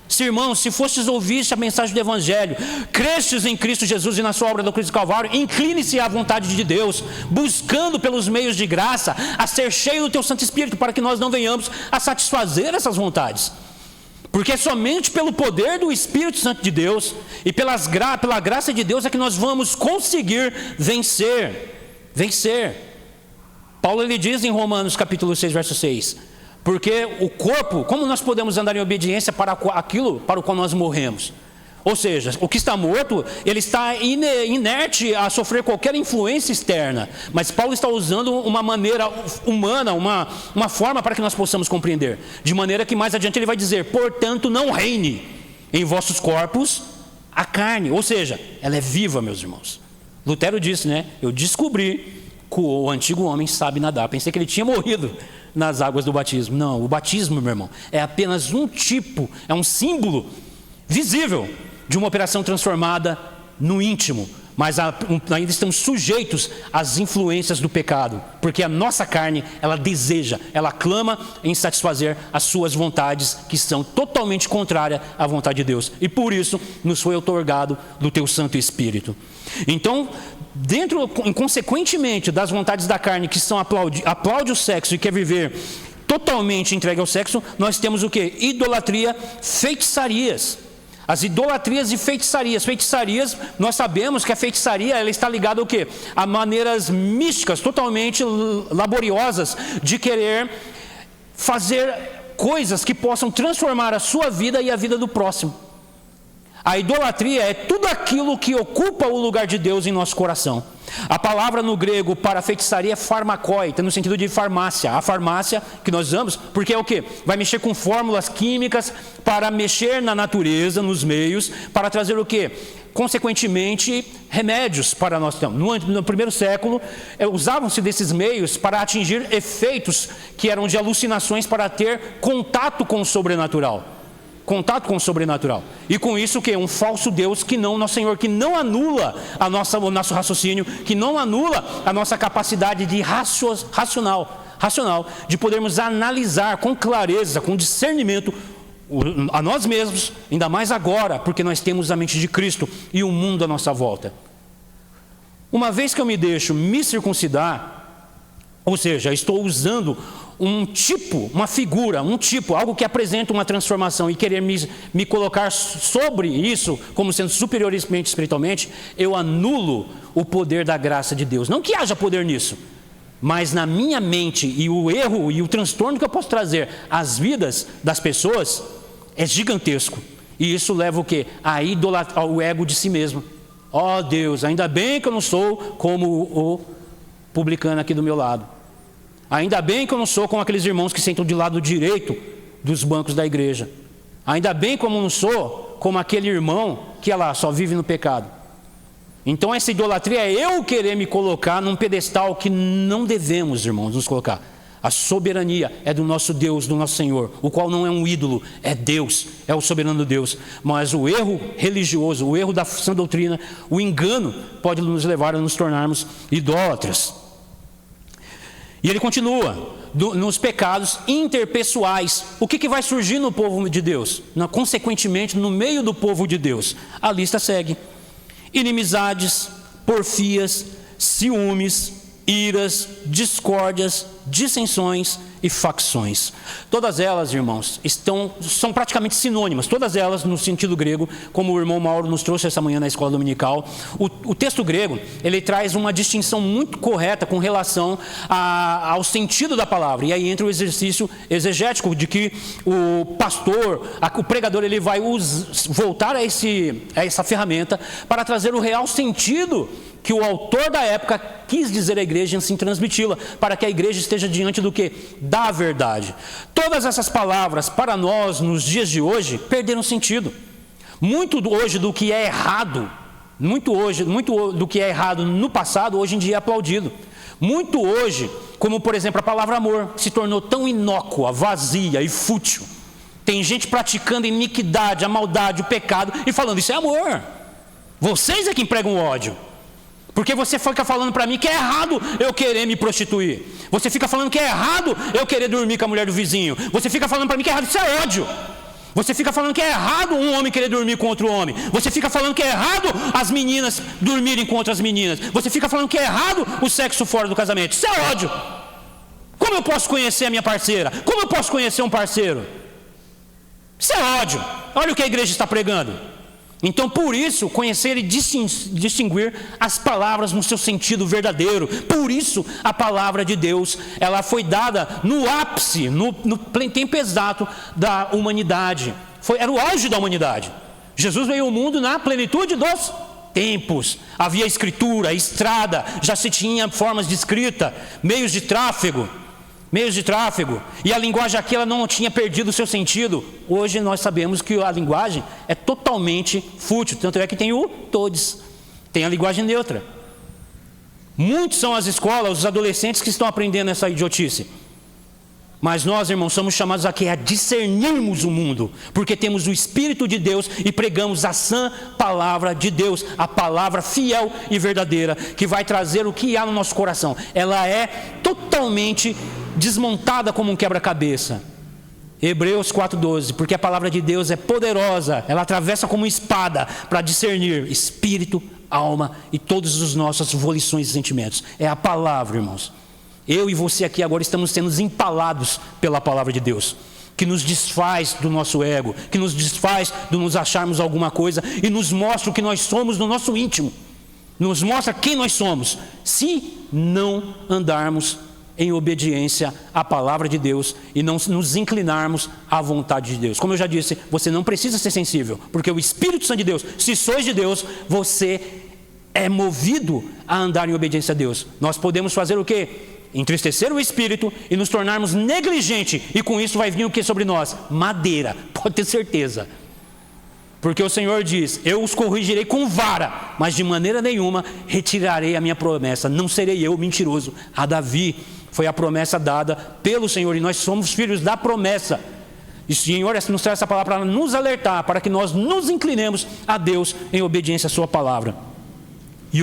Se, irmãos, se fostes ouviste a mensagem do Evangelho, crestes em Cristo Jesus e na sua obra da cruz do Calvário, incline-se à vontade de Deus, buscando pelos meios de graça a ser cheio do teu Santo Espírito, para que nós não venhamos a satisfazer essas vontades. Porque é somente pelo poder do Espírito Santo de Deus e pela graça de Deus é que nós vamos conseguir vencer. Paulo ele diz em Romanos capítulo 6, verso 6, porque o corpo, como nós podemos andar em obediência para aquilo para o qual nós morremos? Ou seja, o que está morto, ele está inerte a sofrer qualquer influência externa. Mas Paulo está usando uma maneira humana, uma forma para que nós possamos compreender. De maneira que mais adiante ele vai dizer, portanto não reine em vossos corpos a carne. Ou seja, ela é viva, meus irmãos. Lutero disse, né? Eu descobri que o antigo homem sabe nadar. Pensei que ele tinha morrido nas águas do batismo. Não, o batismo, meu irmão, é apenas um tipo, é um símbolo visível de uma operação transformada no íntimo, mas ainda estamos sujeitos às influências do pecado, porque a nossa carne, ela deseja, ela clama em satisfazer as suas vontades, que são totalmente contrárias à vontade de Deus, e por isso nos foi outorgado do teu Santo Espírito. Então, consequentemente das vontades da carne, que são aplaude o sexo e quer viver totalmente entregue ao sexo, nós temos o que? Idolatria, feitiçarias. As idolatrias e feitiçarias. Feitiçarias, nós sabemos que a feitiçaria ela está ligada ao quê? A maneiras místicas, totalmente laboriosas, de querer fazer coisas que possam transformar a sua vida e a vida do próximo. A idolatria é tudo aquilo que ocupa o lugar de Deus em nosso coração. A palavra no grego para feitiçaria é pharmakoi, no sentido de farmácia. A farmácia que nós usamos, porque é o quê? Vai mexer com fórmulas químicas para mexer na natureza, nos meios, para trazer o quê? Consequentemente, remédios para nós. No primeiro século, usavam-se desses meios para atingir efeitos que eram de alucinações, para ter contato com o sobrenatural. Contato com o sobrenatural. E com isso o quê? Um falso Deus que não, nosso Senhor, que não anula o nosso raciocínio, que não anula a nossa capacidade de racional, de podermos analisar com clareza, com discernimento, a nós mesmos, ainda mais agora, porque nós temos a mente de Cristo e o mundo à nossa volta. Uma vez que eu me deixo me circuncidar, ou seja, estou usando um tipo, uma figura, algo que apresenta uma transformação e querer me colocar sobre isso, como sendo superiormente espiritualmente, eu anulo o poder da graça de Deus. Não que haja poder nisso, mas na minha mente, e o erro e o transtorno que eu posso trazer às vidas das pessoas é gigantesco. E isso leva o quê? Ao ego de si mesmo. Ó Deus, ainda bem que eu não sou como o publicano aqui do meu lado. Ainda bem que eu não sou como aqueles irmãos que sentam de lado direito dos bancos da igreja. Ainda bem que eu não sou como aquele irmão que só vive no pecado. Então essa idolatria é eu querer me colocar num pedestal que não devemos, irmãos, nos colocar. A soberania é do nosso Deus, do nosso Senhor, o qual não é um ídolo, é Deus, é o soberano Deus. Mas o erro religioso, o erro da sã doutrina, o engano pode nos levar a nos tornarmos idólatras. E ele continua, nos pecados interpessoais. O que vai surgir no povo de Deus? Consequentemente, no meio do povo de Deus. A lista segue: inimizades, porfias, ciúmes, iras, discórdias, dissensões e facções. Todas elas, irmãos, são praticamente sinônimas, todas elas no sentido grego, como o irmão Mauro nos trouxe essa manhã na escola dominical. O texto grego, ele traz uma distinção muito correta com relação ao sentido da palavra, e aí entra o exercício exegético de que o pastor, o pregador, ele vai voltar a essa ferramenta para trazer o real sentido que o autor da época quis dizer à igreja e assim transmiti-la, para que a igreja esteja diante do que? Da verdade. Todas essas palavras, para nós, nos dias de hoje, perderam sentido. Muito hoje do que é errado, muito do que é errado no passado, hoje em dia é aplaudido. Muito hoje, como por exemplo a palavra amor, se tornou tão inócua, vazia e fútil. Tem gente praticando iniquidade, a maldade, o pecado e falando, isso é amor. Vocês é que empregam ódio. Porque você fica falando para mim que é errado eu querer me prostituir. Você fica falando que é errado eu querer dormir com a mulher do vizinho. Você fica falando para mim que é errado, isso é ódio. Você fica falando que é errado um homem querer dormir com outro homem. Você fica falando que é errado as meninas dormirem com outras meninas. Você fica falando que é errado o sexo fora do casamento. Isso é ódio. Como eu posso conhecer a minha parceira? Como eu posso conhecer um parceiro? Isso é ódio. Olha o que a igreja está pregando. Então, por isso, conhecer e distinguir as palavras no seu sentido verdadeiro. Por isso, a palavra de Deus, ela foi dada no ápice, no tempo exato da humanidade. Era o auge da humanidade. Jesus veio ao mundo na plenitude dos tempos. Havia escritura, estrada, já se tinha formas de escrita, meios de tráfego. E a linguagem aqui ela não tinha perdido o seu sentido. Hoje nós sabemos que a linguagem é totalmente fútil. Tanto é que tem o todes, tem a linguagem neutra. Muitos são as escolas, os adolescentes que estão aprendendo essa idiotice. Mas nós, irmãos, somos chamados aqui a discernirmos o mundo, porque temos o Espírito de Deus e pregamos a sã palavra de Deus, a palavra fiel e verdadeira, que vai trazer o que há no nosso coração. Ela é totalmente desmontada como um quebra-cabeça. Hebreus 4:12, porque a palavra de Deus é poderosa, ela atravessa como uma espada para discernir espírito, alma e todas as nossas volições e sentimentos. É a palavra, irmãos. Eu e você aqui agora estamos sendo empalados pela palavra de Deus, que nos desfaz do nosso ego, que nos desfaz de nos acharmos alguma coisa e nos mostra o que nós somos no nosso íntimo, nos mostra quem nós somos, se não andarmos em obediência à palavra de Deus e não nos inclinarmos à vontade de Deus. Como eu já disse, você não precisa ser sensível, porque o Espírito Santo de Deus, se sois de Deus, você é movido a andar em obediência a Deus. Nós podemos fazer o quê? Entristecer o Espírito e nos tornarmos negligentes, e com isso vai vir o que sobre nós? Madeira, pode ter certeza. Porque o Senhor diz, eu os corrigirei com vara, mas de maneira nenhuma retirarei a minha promessa. Não serei eu mentiroso. A Davi foi a promessa dada pelo Senhor, e nós somos filhos da promessa. E o Senhor nos traz essa palavra para nos alertar, para que nós nos inclinemos a Deus em obediência à sua palavra. E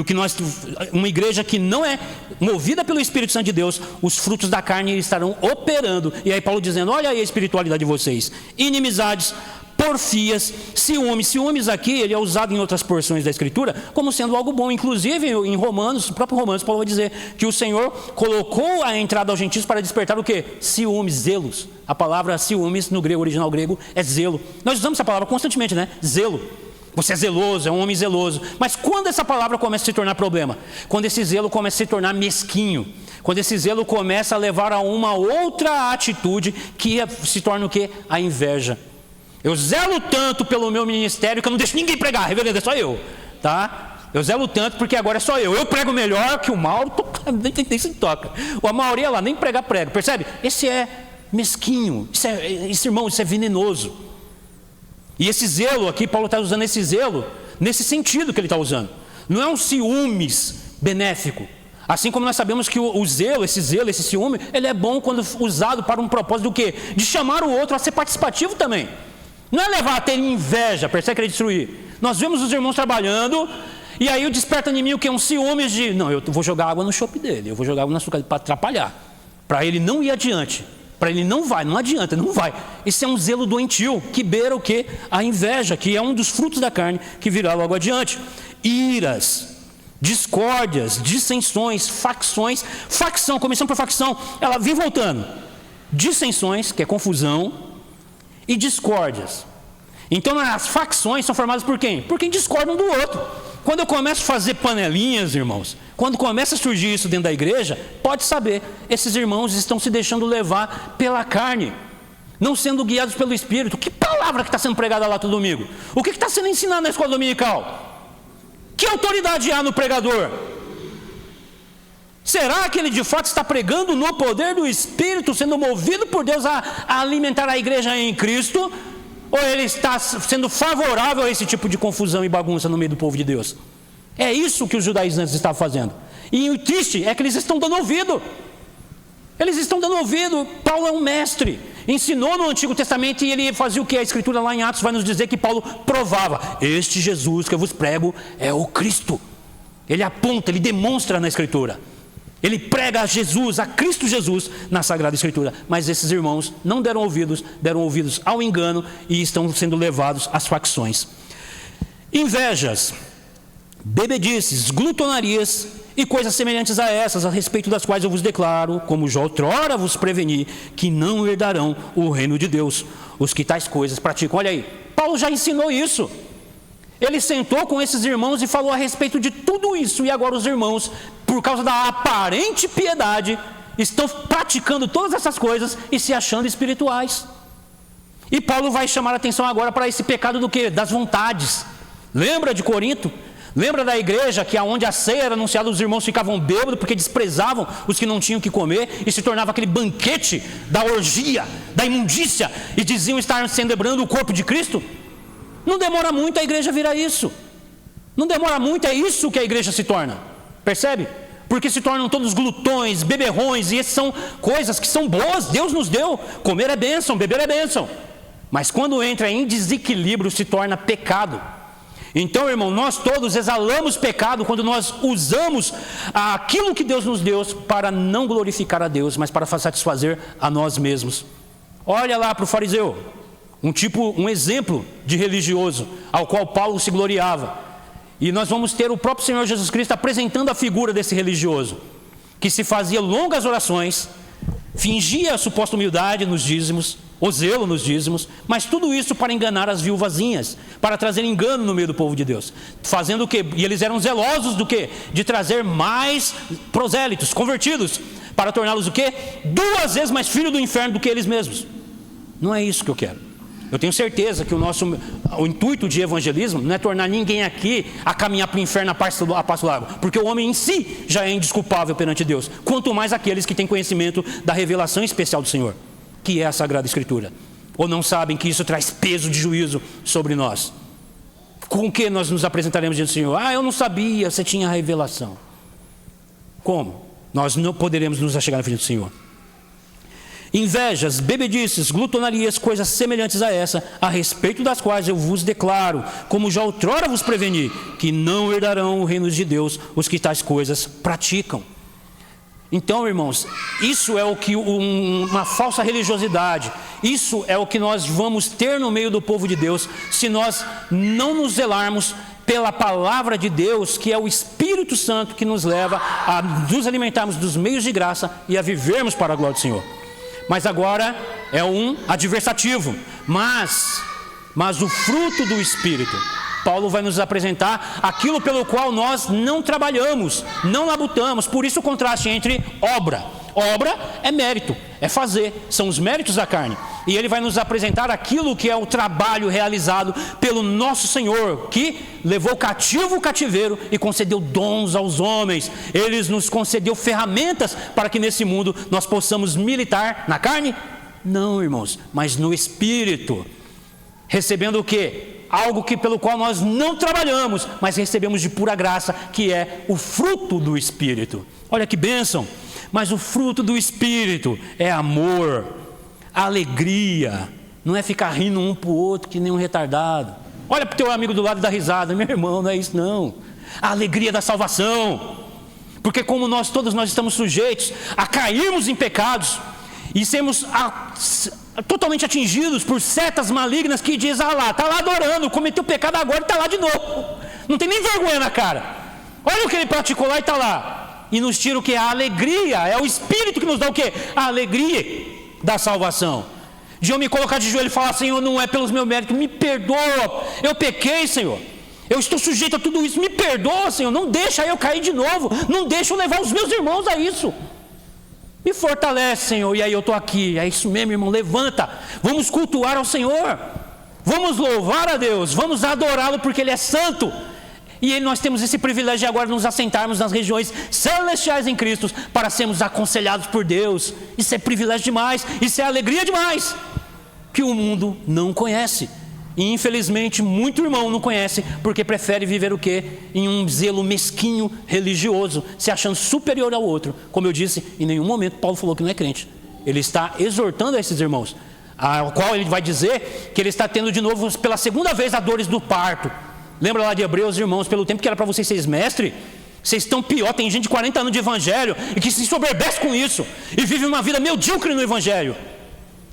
uma igreja que não é movida pelo Espírito Santo de Deus, os frutos da carne estarão operando. E aí Paulo dizendo, olha aí a espiritualidade de vocês: inimizades, porfias, ciúmes. Ciúmes aqui, ele é usado em outras porções da Escritura como sendo algo bom. Inclusive em Romanos, o próprio Romanos, Paulo vai dizer que o Senhor colocou a entrada aos gentios para despertar o quê? Ciúmes, zelos. A palavra ciúmes no grego, original grego, é zelo. Nós usamos essa palavra constantemente, né? Zelo. Você é zeloso, é um homem zeloso. Mas quando essa palavra começa a se tornar problema? Quando esse zelo começa a se tornar mesquinho. Quando esse zelo começa a levar a uma outra atitude que se torna o quê? A inveja. Eu zelo tanto pelo meu ministério que eu não deixo ninguém pregar. Reverendo, é só eu. Tá? Eu zelo tanto porque agora é só eu. Eu prego melhor que o Mauro, nem se toca. A maioria lá nem prega. Percebe? Esse é mesquinho. Esse irmão, isso é venenoso. E esse zelo aqui, Paulo está usando esse zelo nesse sentido que ele está usando. Não é um ciúmes benéfico. Assim como nós sabemos que o zelo, esse ciúme, ele é bom quando usado para um propósito do quê? De chamar o outro a ser participativo também. Não é levar a ter inveja, percebe que ele destruir. Nós vemos os irmãos trabalhando, e aí desperta em mim o que? Um ciúmes de, não, eu vou jogar água no chope dele, eu vou jogar água na açúcar para atrapalhar, para ele não ir adiante, para ele não adianta, não vai. Isso é um zelo doentio, que beira o quê? A inveja, que é um dos frutos da carne, que virá logo adiante. Iras, discórdias, dissensões, facções. Facção, começando por facção, ela vem voltando. Dissensões, que é confusão, e discórdias. Então as facções são formadas por quem? Por quem discorda um do outro. Quando eu começo a fazer panelinhas, irmãos, quando começa a surgir isso dentro da igreja, pode saber, esses irmãos estão se deixando levar pela carne, não sendo guiados pelo Espírito. Que palavra que está sendo pregada lá todo domingo? O que está sendo ensinado na escola dominical? Que autoridade há no pregador? Será que ele de fato está pregando no poder do Espírito, sendo movido por Deus a alimentar a igreja em Cristo? Ou ele está sendo favorável a esse tipo de confusão e bagunça no meio do povo de Deus? É isso que os judaizantes estavam fazendo. E o triste é que eles estão dando ouvido. Eles estão dando ouvido. Paulo é um mestre. Ensinou no Antigo Testamento e ele fazia o que? A Escritura lá em Atos vai nos dizer que Paulo provava. Este Jesus que eu vos prego é o Cristo. Ele aponta, ele demonstra na Escritura. Ele prega a Jesus, a Cristo Jesus, na Sagrada Escritura. Mas esses irmãos não deram ouvidos ao engano e estão sendo levados às facções. Invejas, bebedices, glutonarias e coisas semelhantes a essas, a respeito das quais eu vos declaro, como já outrora vos preveni, que não herdarão o reino de Deus os que tais coisas praticam. Olha aí, Paulo já ensinou isso. Ele sentou com esses irmãos e falou a respeito de tudo isso. E agora os irmãos, por causa da aparente piedade, estão praticando todas essas coisas e se achando espirituais. E Paulo vai chamar a atenção agora para esse pecado do quê? Das vontades. Lembra de Corinto? Lembra da igreja que aonde a ceia era anunciada, os irmãos ficavam bêbados porque desprezavam os que não tinham o que comer e se tornava aquele banquete da orgia, da imundícia, e diziam estar celebrando o corpo de Cristo? Não demora muito a igreja virar isso. Não demora muito, é isso que a igreja se torna. Percebe? Porque se tornam todos glutões, beberrões, e essas são coisas que são boas, Deus nos deu. Comer é bênção, beber é bênção. Mas quando entra em desequilíbrio, se torna pecado. Então, irmão, nós todos exalamos pecado quando nós usamos aquilo que Deus nos deu para não glorificar a Deus, mas para satisfazer a nós mesmos. Olha lá para o fariseu. Um exemplo de religioso, ao qual Paulo se gloriava. E nós vamos ter o próprio Senhor Jesus Cristo apresentando a figura desse religioso, que se fazia longas orações, fingia a suposta humildade nos dízimos, o zelo nos dízimos, mas tudo isso para enganar as viúvazinhas, para trazer engano no meio do povo de Deus. Fazendo o quê? E eles eram zelosos do quê? De trazer mais prosélitos, convertidos, para torná-los o quê? 2 vezes mais filhos do inferno do que eles mesmos. Não é isso que eu quero. Eu tenho certeza que o intuito de evangelismo não é tornar ninguém aqui a caminhar para o inferno a passo largo, porque o homem em si já é indesculpável perante Deus, quanto mais aqueles que têm conhecimento da revelação especial do Senhor, que é a Sagrada Escritura, ou não sabem que isso traz peso de juízo sobre nós. Com que nós nos apresentaremos diante do Senhor? Eu não sabia, você tinha a revelação. Como? Nós não poderemos nos achegar na frente do Senhor. Invejas, bebedices, glutonarias, coisas semelhantes a essa, a respeito das quais eu vos declaro, como já outrora vos preveni, que não herdarão o reino de Deus os que tais coisas praticam. Então, irmãos, isso é o que uma falsa religiosidade, isso é o que nós vamos ter no meio do povo de Deus, se nós não nos zelarmos pela palavra de Deus, que é o Espírito Santo que nos leva a nos alimentarmos dos meios de graça e a vivermos para a glória do Senhor. Mas agora é um adversativo, mas o fruto do Espírito. Paulo vai nos apresentar aquilo pelo qual nós não trabalhamos, não labutamos. Por isso o contraste entre obra. Obra é mérito, é fazer, são os méritos da carne. E ele vai nos apresentar aquilo que é o trabalho realizado pelo nosso Senhor, que levou cativo o cativeiro e concedeu dons aos homens. Ele nos concedeu ferramentas para que nesse mundo nós possamos militar na carne? Não, irmãos, mas no Espírito. Recebendo o quê? Algo pelo qual nós não trabalhamos, mas recebemos de pura graça, que é o fruto do Espírito. Olha que bênção! Mas o fruto do Espírito é amor, alegria, não é ficar rindo um para o outro que nem um retardado. Olha para o teu amigo do lado e dá risada. Meu irmão, não é isso não. A alegria da salvação. Porque como todos nós estamos sujeitos a cairmos em pecados e sermos totalmente atingidos por setas malignas que diz, lá, está lá adorando, cometeu pecado agora e está lá de novo. Não tem nem vergonha na cara. Olha o que ele praticou lá e está lá. E nos tira o que? A alegria. É o Espírito que nos dá o que? A alegria da salvação. De eu me colocar de joelho e falar, Senhor, não é pelos meus méritos, me perdoa, eu pequei, Senhor, eu estou sujeito a tudo isso, me perdoa, Senhor, não deixa eu cair de novo, não deixa eu levar os meus irmãos a isso, me fortalece, Senhor. E aí eu estou aqui, é isso mesmo, irmão, levanta, vamos cultuar ao Senhor, vamos louvar a Deus, vamos adorá-lo porque Ele é santo. E nós temos esse privilégio de agora nos assentarmos nas regiões celestiais em Cristo, para sermos aconselhados por Deus. Isso é privilégio demais, isso é alegria demais, que o mundo não conhece. E infelizmente muito irmão não conhece, porque prefere viver o quê? Em um zelo mesquinho religioso, se achando superior ao outro. Como eu disse, em nenhum momento Paulo falou que não é crente. Ele está exortando a esses irmãos, ao qual ele vai dizer que ele está tendo de novo pela segunda vez as dores do parto. Lembra lá de Hebreus, irmãos, pelo tempo que era para vocês ser mestre, vocês estão pior, tem gente de 40 anos de evangelho e que se soberbece com isso e vive uma vida medíocre no evangelho.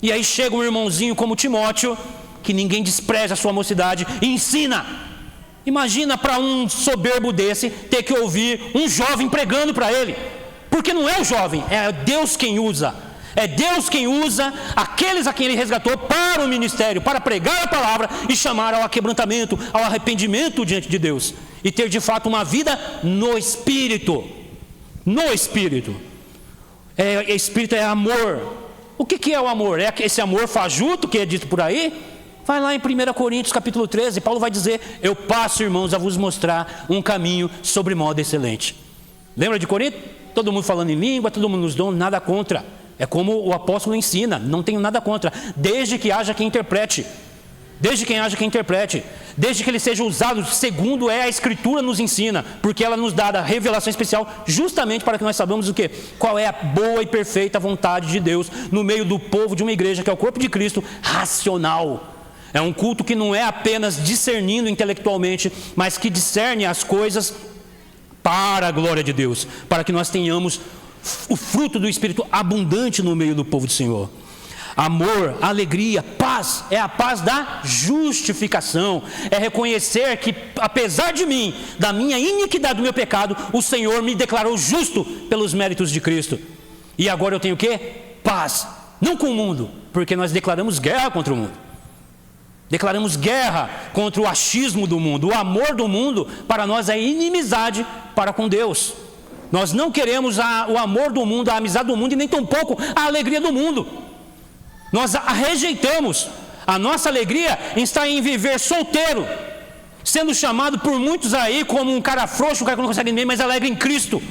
E aí chega um irmãozinho como Timóteo, que ninguém despreza a sua mocidade, e ensina. Imagina para um soberbo desse ter que ouvir um jovem pregando para ele, porque não é o jovem, é Deus quem usa. É Deus quem usa aqueles a quem Ele resgatou para o ministério, para pregar a palavra e chamar ao aquebrantamento, ao arrependimento diante de Deus. E ter de fato uma vida no Espírito. No Espírito. Espírito é amor. O que é o amor? É esse amor fajuto que é dito por aí? Vai lá em 1 Coríntios capítulo 13, Paulo vai dizer, eu passo, irmãos, a vos mostrar um caminho sobre modo excelente. Lembra de Corinto? Todo mundo falando em língua, todo mundo nos dons, nada contra. É como o apóstolo ensina, não tenho nada contra, desde que haja quem interprete, desde que ele seja usado segundo a Escritura nos ensina, porque ela nos dá a revelação especial justamente para que nós saibamos o quê? Qual é a boa e perfeita vontade de Deus no meio do povo de uma igreja que é o corpo de Cristo, racional. É um culto que não é apenas discernindo intelectualmente, mas que discerne as coisas para a glória de Deus, para que nós tenhamos o fruto do Espírito abundante no meio do povo do Senhor. Amor, alegria, paz, é a paz da justificação, é reconhecer que apesar de mim, da minha iniquidade, do meu pecado, o Senhor me declarou justo pelos méritos de Cristo, e agora eu tenho o quê? Paz, não com o mundo, porque nós declaramos guerra contra o mundo, declaramos guerra contra o achismo do mundo. O amor do mundo para nós é inimizade para com Deus. Nós não queremos o amor do mundo, a amizade do mundo e nem tampouco a alegria do mundo. Nós a rejeitamos. A nossa alegria está em viver solteiro, sendo chamado por muitos aí como um cara frouxo, um cara que não consegue nem, mas alegre em Cristo.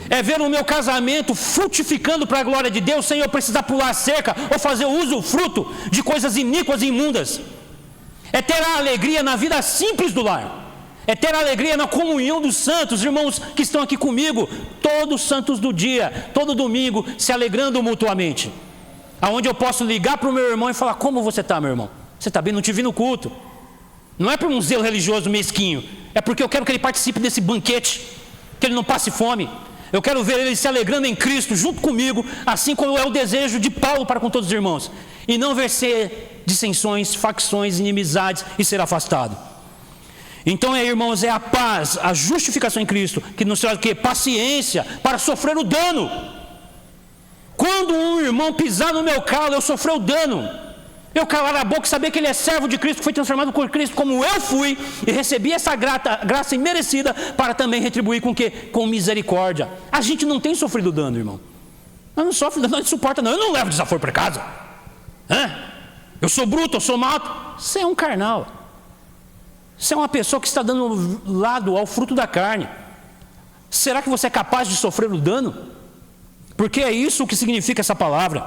É ver o meu casamento frutificando para a glória de Deus, sem eu precisar pular a cerca ou fazer uso, fruto de coisas iníquas e imundas. É ter a alegria na vida simples do lar. É ter alegria na comunhão dos santos, irmãos que estão aqui comigo, todos os santos do dia, todo domingo, se alegrando mutuamente. Aonde eu posso ligar para o meu irmão e falar, como você está, meu irmão? Você está bem? Não te vi no culto. Não é por um zelo religioso mesquinho, é porque eu quero que ele participe desse banquete, que ele não passe fome. Eu quero ver ele se alegrando em Cristo junto comigo, assim como é o desejo de Paulo para com todos os irmãos. E não ver ser dissensões, facções, inimizades e ser afastado. Então, irmãos, é a paz, a justificação em Cristo, que nos traz o quê? Paciência para sofrer o dano. Quando um irmão pisar no meu calo, eu sofrer o dano, eu calar a boca e saber que ele é servo de Cristo, que foi transformado por Cristo como eu fui, e recebi essa graça imerecida para também retribuir com o quê? Com misericórdia. A gente não tem sofrido dano, irmão. Nós não sofre dano, não suporta não. Eu não levo desaforo para casa. Eu sou bruto, eu sou mato. Você é um carnal. Você é uma pessoa que está dando lado ao fruto da carne. Será que você é capaz de sofrer o dano? Porque é isso que significa essa palavra.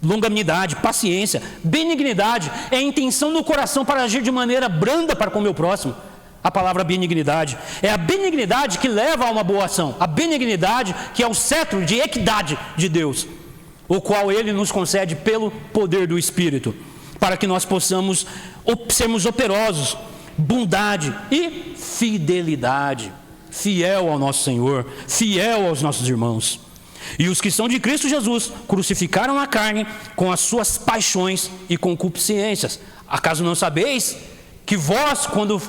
longanimidade, paciência, benignidade, é a intenção no coração para agir de maneira branda para com o meu próximo. A palavra benignidade é a benignidade que leva a uma boa ação, a benignidade que é o cetro de equidade de Deus, o qual Ele nos concede pelo poder do Espírito, para que nós possamos sermos operosos, bondade e fidelidade, fiel ao nosso Senhor, fiel aos nossos irmãos. E os que são de Cristo Jesus crucificaram a carne com as suas paixões e concupiscências. Acaso não sabeis que vós, quando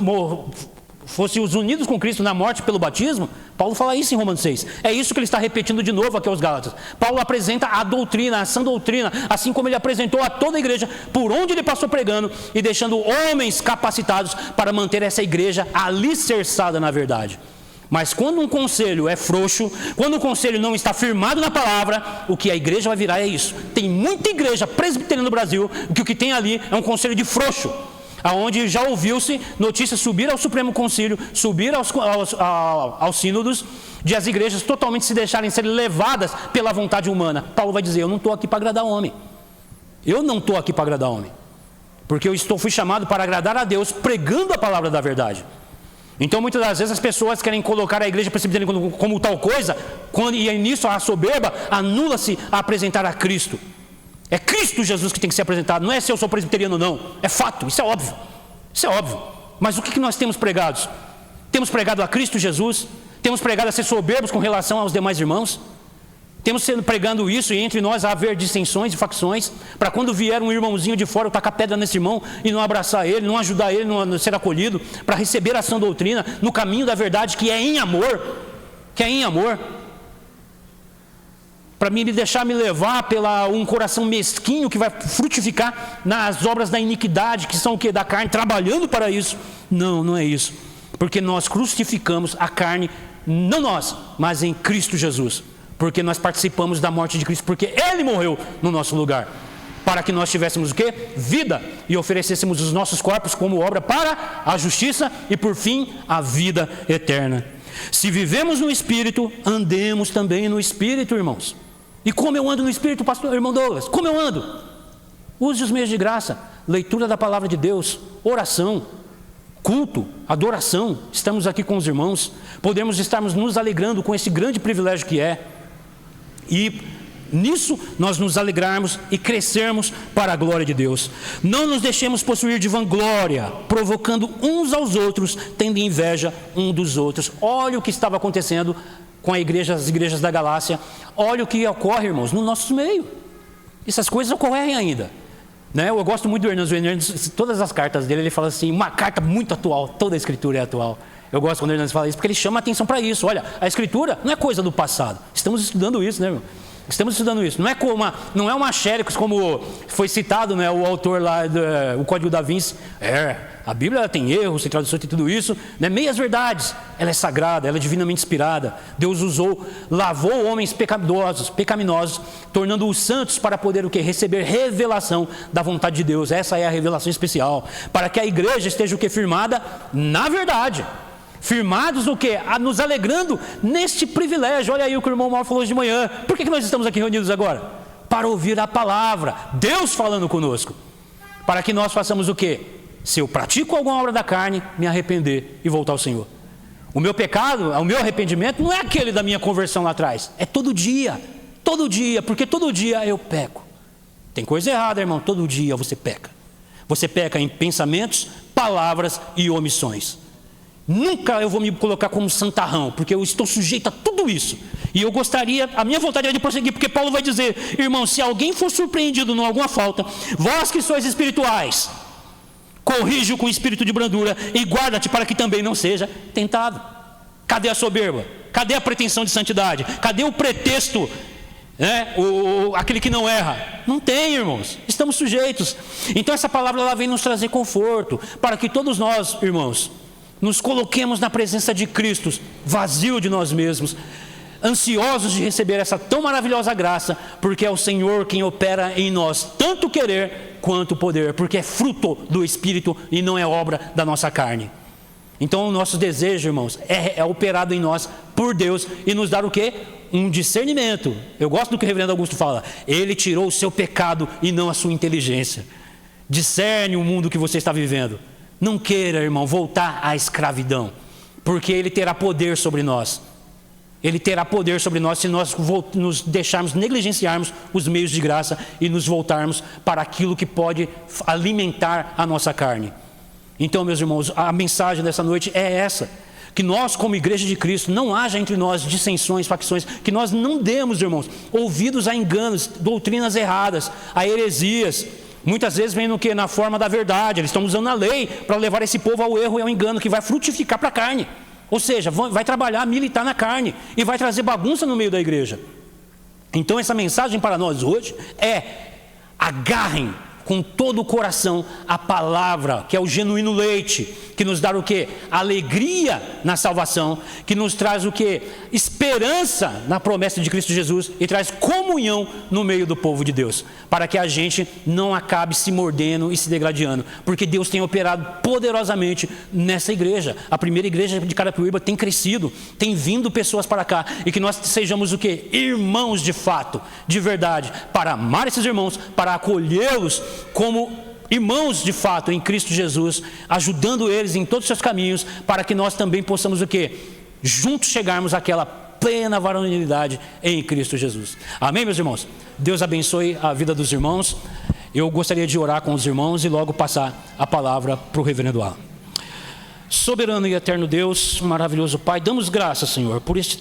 fosseis unidos com Cristo na morte pelo batismo? Paulo fala isso em Romanos 6. É isso que ele está repetindo de novo aqui aos Gálatas. Paulo apresenta a doutrina, a sã doutrina, assim como ele apresentou a toda a igreja, por onde ele passou pregando e deixando homens capacitados para manter essa igreja alicerçada na verdade. Mas quando um conselho é frouxo, quando o conselho não está firmado na palavra, o que a igreja vai virar é isso. Tem muita igreja presbiteriana no Brasil, que o que tem ali é um conselho de frouxo, aonde já ouviu-se notícias subir ao Supremo Concílio, subir aos sínodos, de as igrejas totalmente se deixarem ser levadas pela vontade humana. Paulo vai dizer, eu não estou aqui para agradar homem. Eu não estou aqui para agradar homem. Porque eu fui chamado para agradar a Deus, pregando a palavra da verdade. Então muitas das vezes as pessoas querem colocar a igreja presbiteriana como tal coisa, e nisso a soberba anula-se a apresentar a Cristo. É Cristo Jesus que tem que ser apresentado, não é se eu sou presbiteriano ou não, é fato, isso é óbvio, mas o que nós temos pregado? Temos pregado a Cristo Jesus? Temos pregado a ser soberbos com relação aos demais irmãos? Temos sendo pregando isso e entre nós haver dissensões e facções, para quando vier um irmãozinho de fora, eu tacar pedra nesse irmão e não abraçar ele, não ajudar ele a ser acolhido, para receber a sã doutrina no caminho da verdade que é em amor, para me deixar me levar pela um coração mesquinho que vai frutificar nas obras da iniquidade, que são o que? Da carne, trabalhando para isso. Não é isso, porque nós crucificamos a carne, não nós, mas em Cristo Jesus. Porque nós participamos da morte de Cristo, porque Ele morreu no nosso lugar, para que nós tivéssemos o quê? Vida, e oferecêssemos os nossos corpos como obra para a justiça e por fim a vida eterna. Se vivemos no Espírito, andemos também no Espírito, irmãos. E como eu ando no Espírito, pastor, irmão Douglas? Como eu ando? Use os meios de graça, leitura da palavra de Deus, oração, culto, adoração. Estamos aqui com os irmãos, podemos estarmos nos alegrando com esse grande privilégio que é. E nisso nós nos alegrarmos e crescermos para a glória de Deus. Não nos deixemos possuir de vanglória, provocando uns aos outros, tendo inveja um dos outros. Olha o que estava acontecendo com as igrejas da Galácia. Olha o que ocorre, irmãos, no nosso meio. Essas coisas ocorrem ainda, né? Eu gosto muito do Hernandes, todas as cartas dele, ele fala assim, uma carta muito atual, toda a escritura é atual. Eu gosto quando o Hernandes fala isso, porque ele chama a atenção para isso. Olha, a escritura não é coisa do passado. Estamos estudando isso, né, irmão? Estamos estudando isso. Não é uma xerox, como foi citado, né, o autor lá, o Código da Vinci. A Bíblia ela tem erros, tem tradução, tem tudo isso, né? Meias verdades. Ela é sagrada, ela é divinamente inspirada. Deus lavou homens pecaminosos, tornando-os santos para poder o quê? Receber revelação da vontade de Deus. Essa é a revelação especial. Para que a igreja esteja o quê? Firmada na verdade. Firmados no quê? Nos alegrando neste privilégio. Olha aí o que o irmão Mauro falou hoje de manhã. Por que nós estamos aqui reunidos agora? Para ouvir a palavra, Deus falando conosco. Para que nós façamos o quê? Se eu pratico alguma obra da carne, me arrepender e voltar ao Senhor. O meu pecado, o meu arrependimento não é aquele da minha conversão lá atrás. É todo dia, porque todo dia eu peco. Tem coisa errada, irmão, todo dia você peca. Você peca em pensamentos, palavras e omissões. Nunca eu vou me colocar como santarrão, porque eu estou sujeito a tudo isso. E eu gostaria, a minha vontade é de prosseguir, porque Paulo vai dizer, irmão, se alguém for surpreendido em alguma falta, vós que sois espirituais, corrige-o com espírito de brandura e guarda-te para que também não seja tentado. Cadê a soberba? Cadê a pretensão de santidade? Cadê o pretexto, né? Aquele que não erra? Não tem, irmãos, estamos sujeitos. Então essa palavra ela vem nos trazer conforto, para que todos nós, irmãos, nos coloquemos na presença de Cristo, vazio de nós mesmos, ansiosos de receber essa tão maravilhosa graça, porque é o Senhor quem opera em nós, tanto querer quanto poder, porque é fruto do Espírito e não é obra da nossa carne. Então o nosso desejo, irmãos, é operado em nós por Deus e nos dar o quê? Um discernimento. Eu gosto do que o reverendo Augusto fala. Ele tirou o seu pecado e não a sua inteligência. Discerne o mundo que você está vivendo. Não queira, irmão, voltar à escravidão, porque Ele terá poder sobre nós. Ele terá poder sobre nós se nós nos deixarmos, negligenciarmos os meios de graça e nos voltarmos para aquilo que pode alimentar a nossa carne. Então, meus irmãos, a mensagem dessa noite é essa: que nós, como igreja de Cristo, não haja entre nós dissensões, facções, que nós não demos, irmãos, ouvidos a enganos, doutrinas erradas, a heresias. Muitas vezes vem no que? Na forma da verdade. Eles estão usando a lei para levar esse povo ao erro e ao engano, que vai frutificar para a carne. Ou seja, vai trabalhar, militar na carne e vai trazer bagunça no meio da igreja. Então essa mensagem para nós hoje é: agarrem com todo o coração a palavra, que é o genuíno leite, que nos dá o quê? Alegria na salvação, que nos traz o quê? Esperança na promessa de Cristo Jesus e traz comunhão no meio do povo de Deus, para que a gente não acabe se mordendo e se degradando, porque Deus tem operado poderosamente nessa igreja. A primeira igreja de Carapicuíba tem crescido, tem vindo pessoas para cá, e que nós sejamos o quê? Irmãos de fato, de verdade, para amar esses irmãos, para acolhê-los como irmãos de fato em Cristo Jesus, ajudando eles em todos os seus caminhos, para que nós também possamos o quê? Juntos chegarmos àquela plena varonilidade em Cristo Jesus. Amém, meus irmãos? Deus abençoe a vida dos irmãos. Eu gostaria de orar com os irmãos e logo passar a palavra para o reverendo Alan. Soberano e eterno Deus, maravilhoso Pai, damos graças, Senhor, por este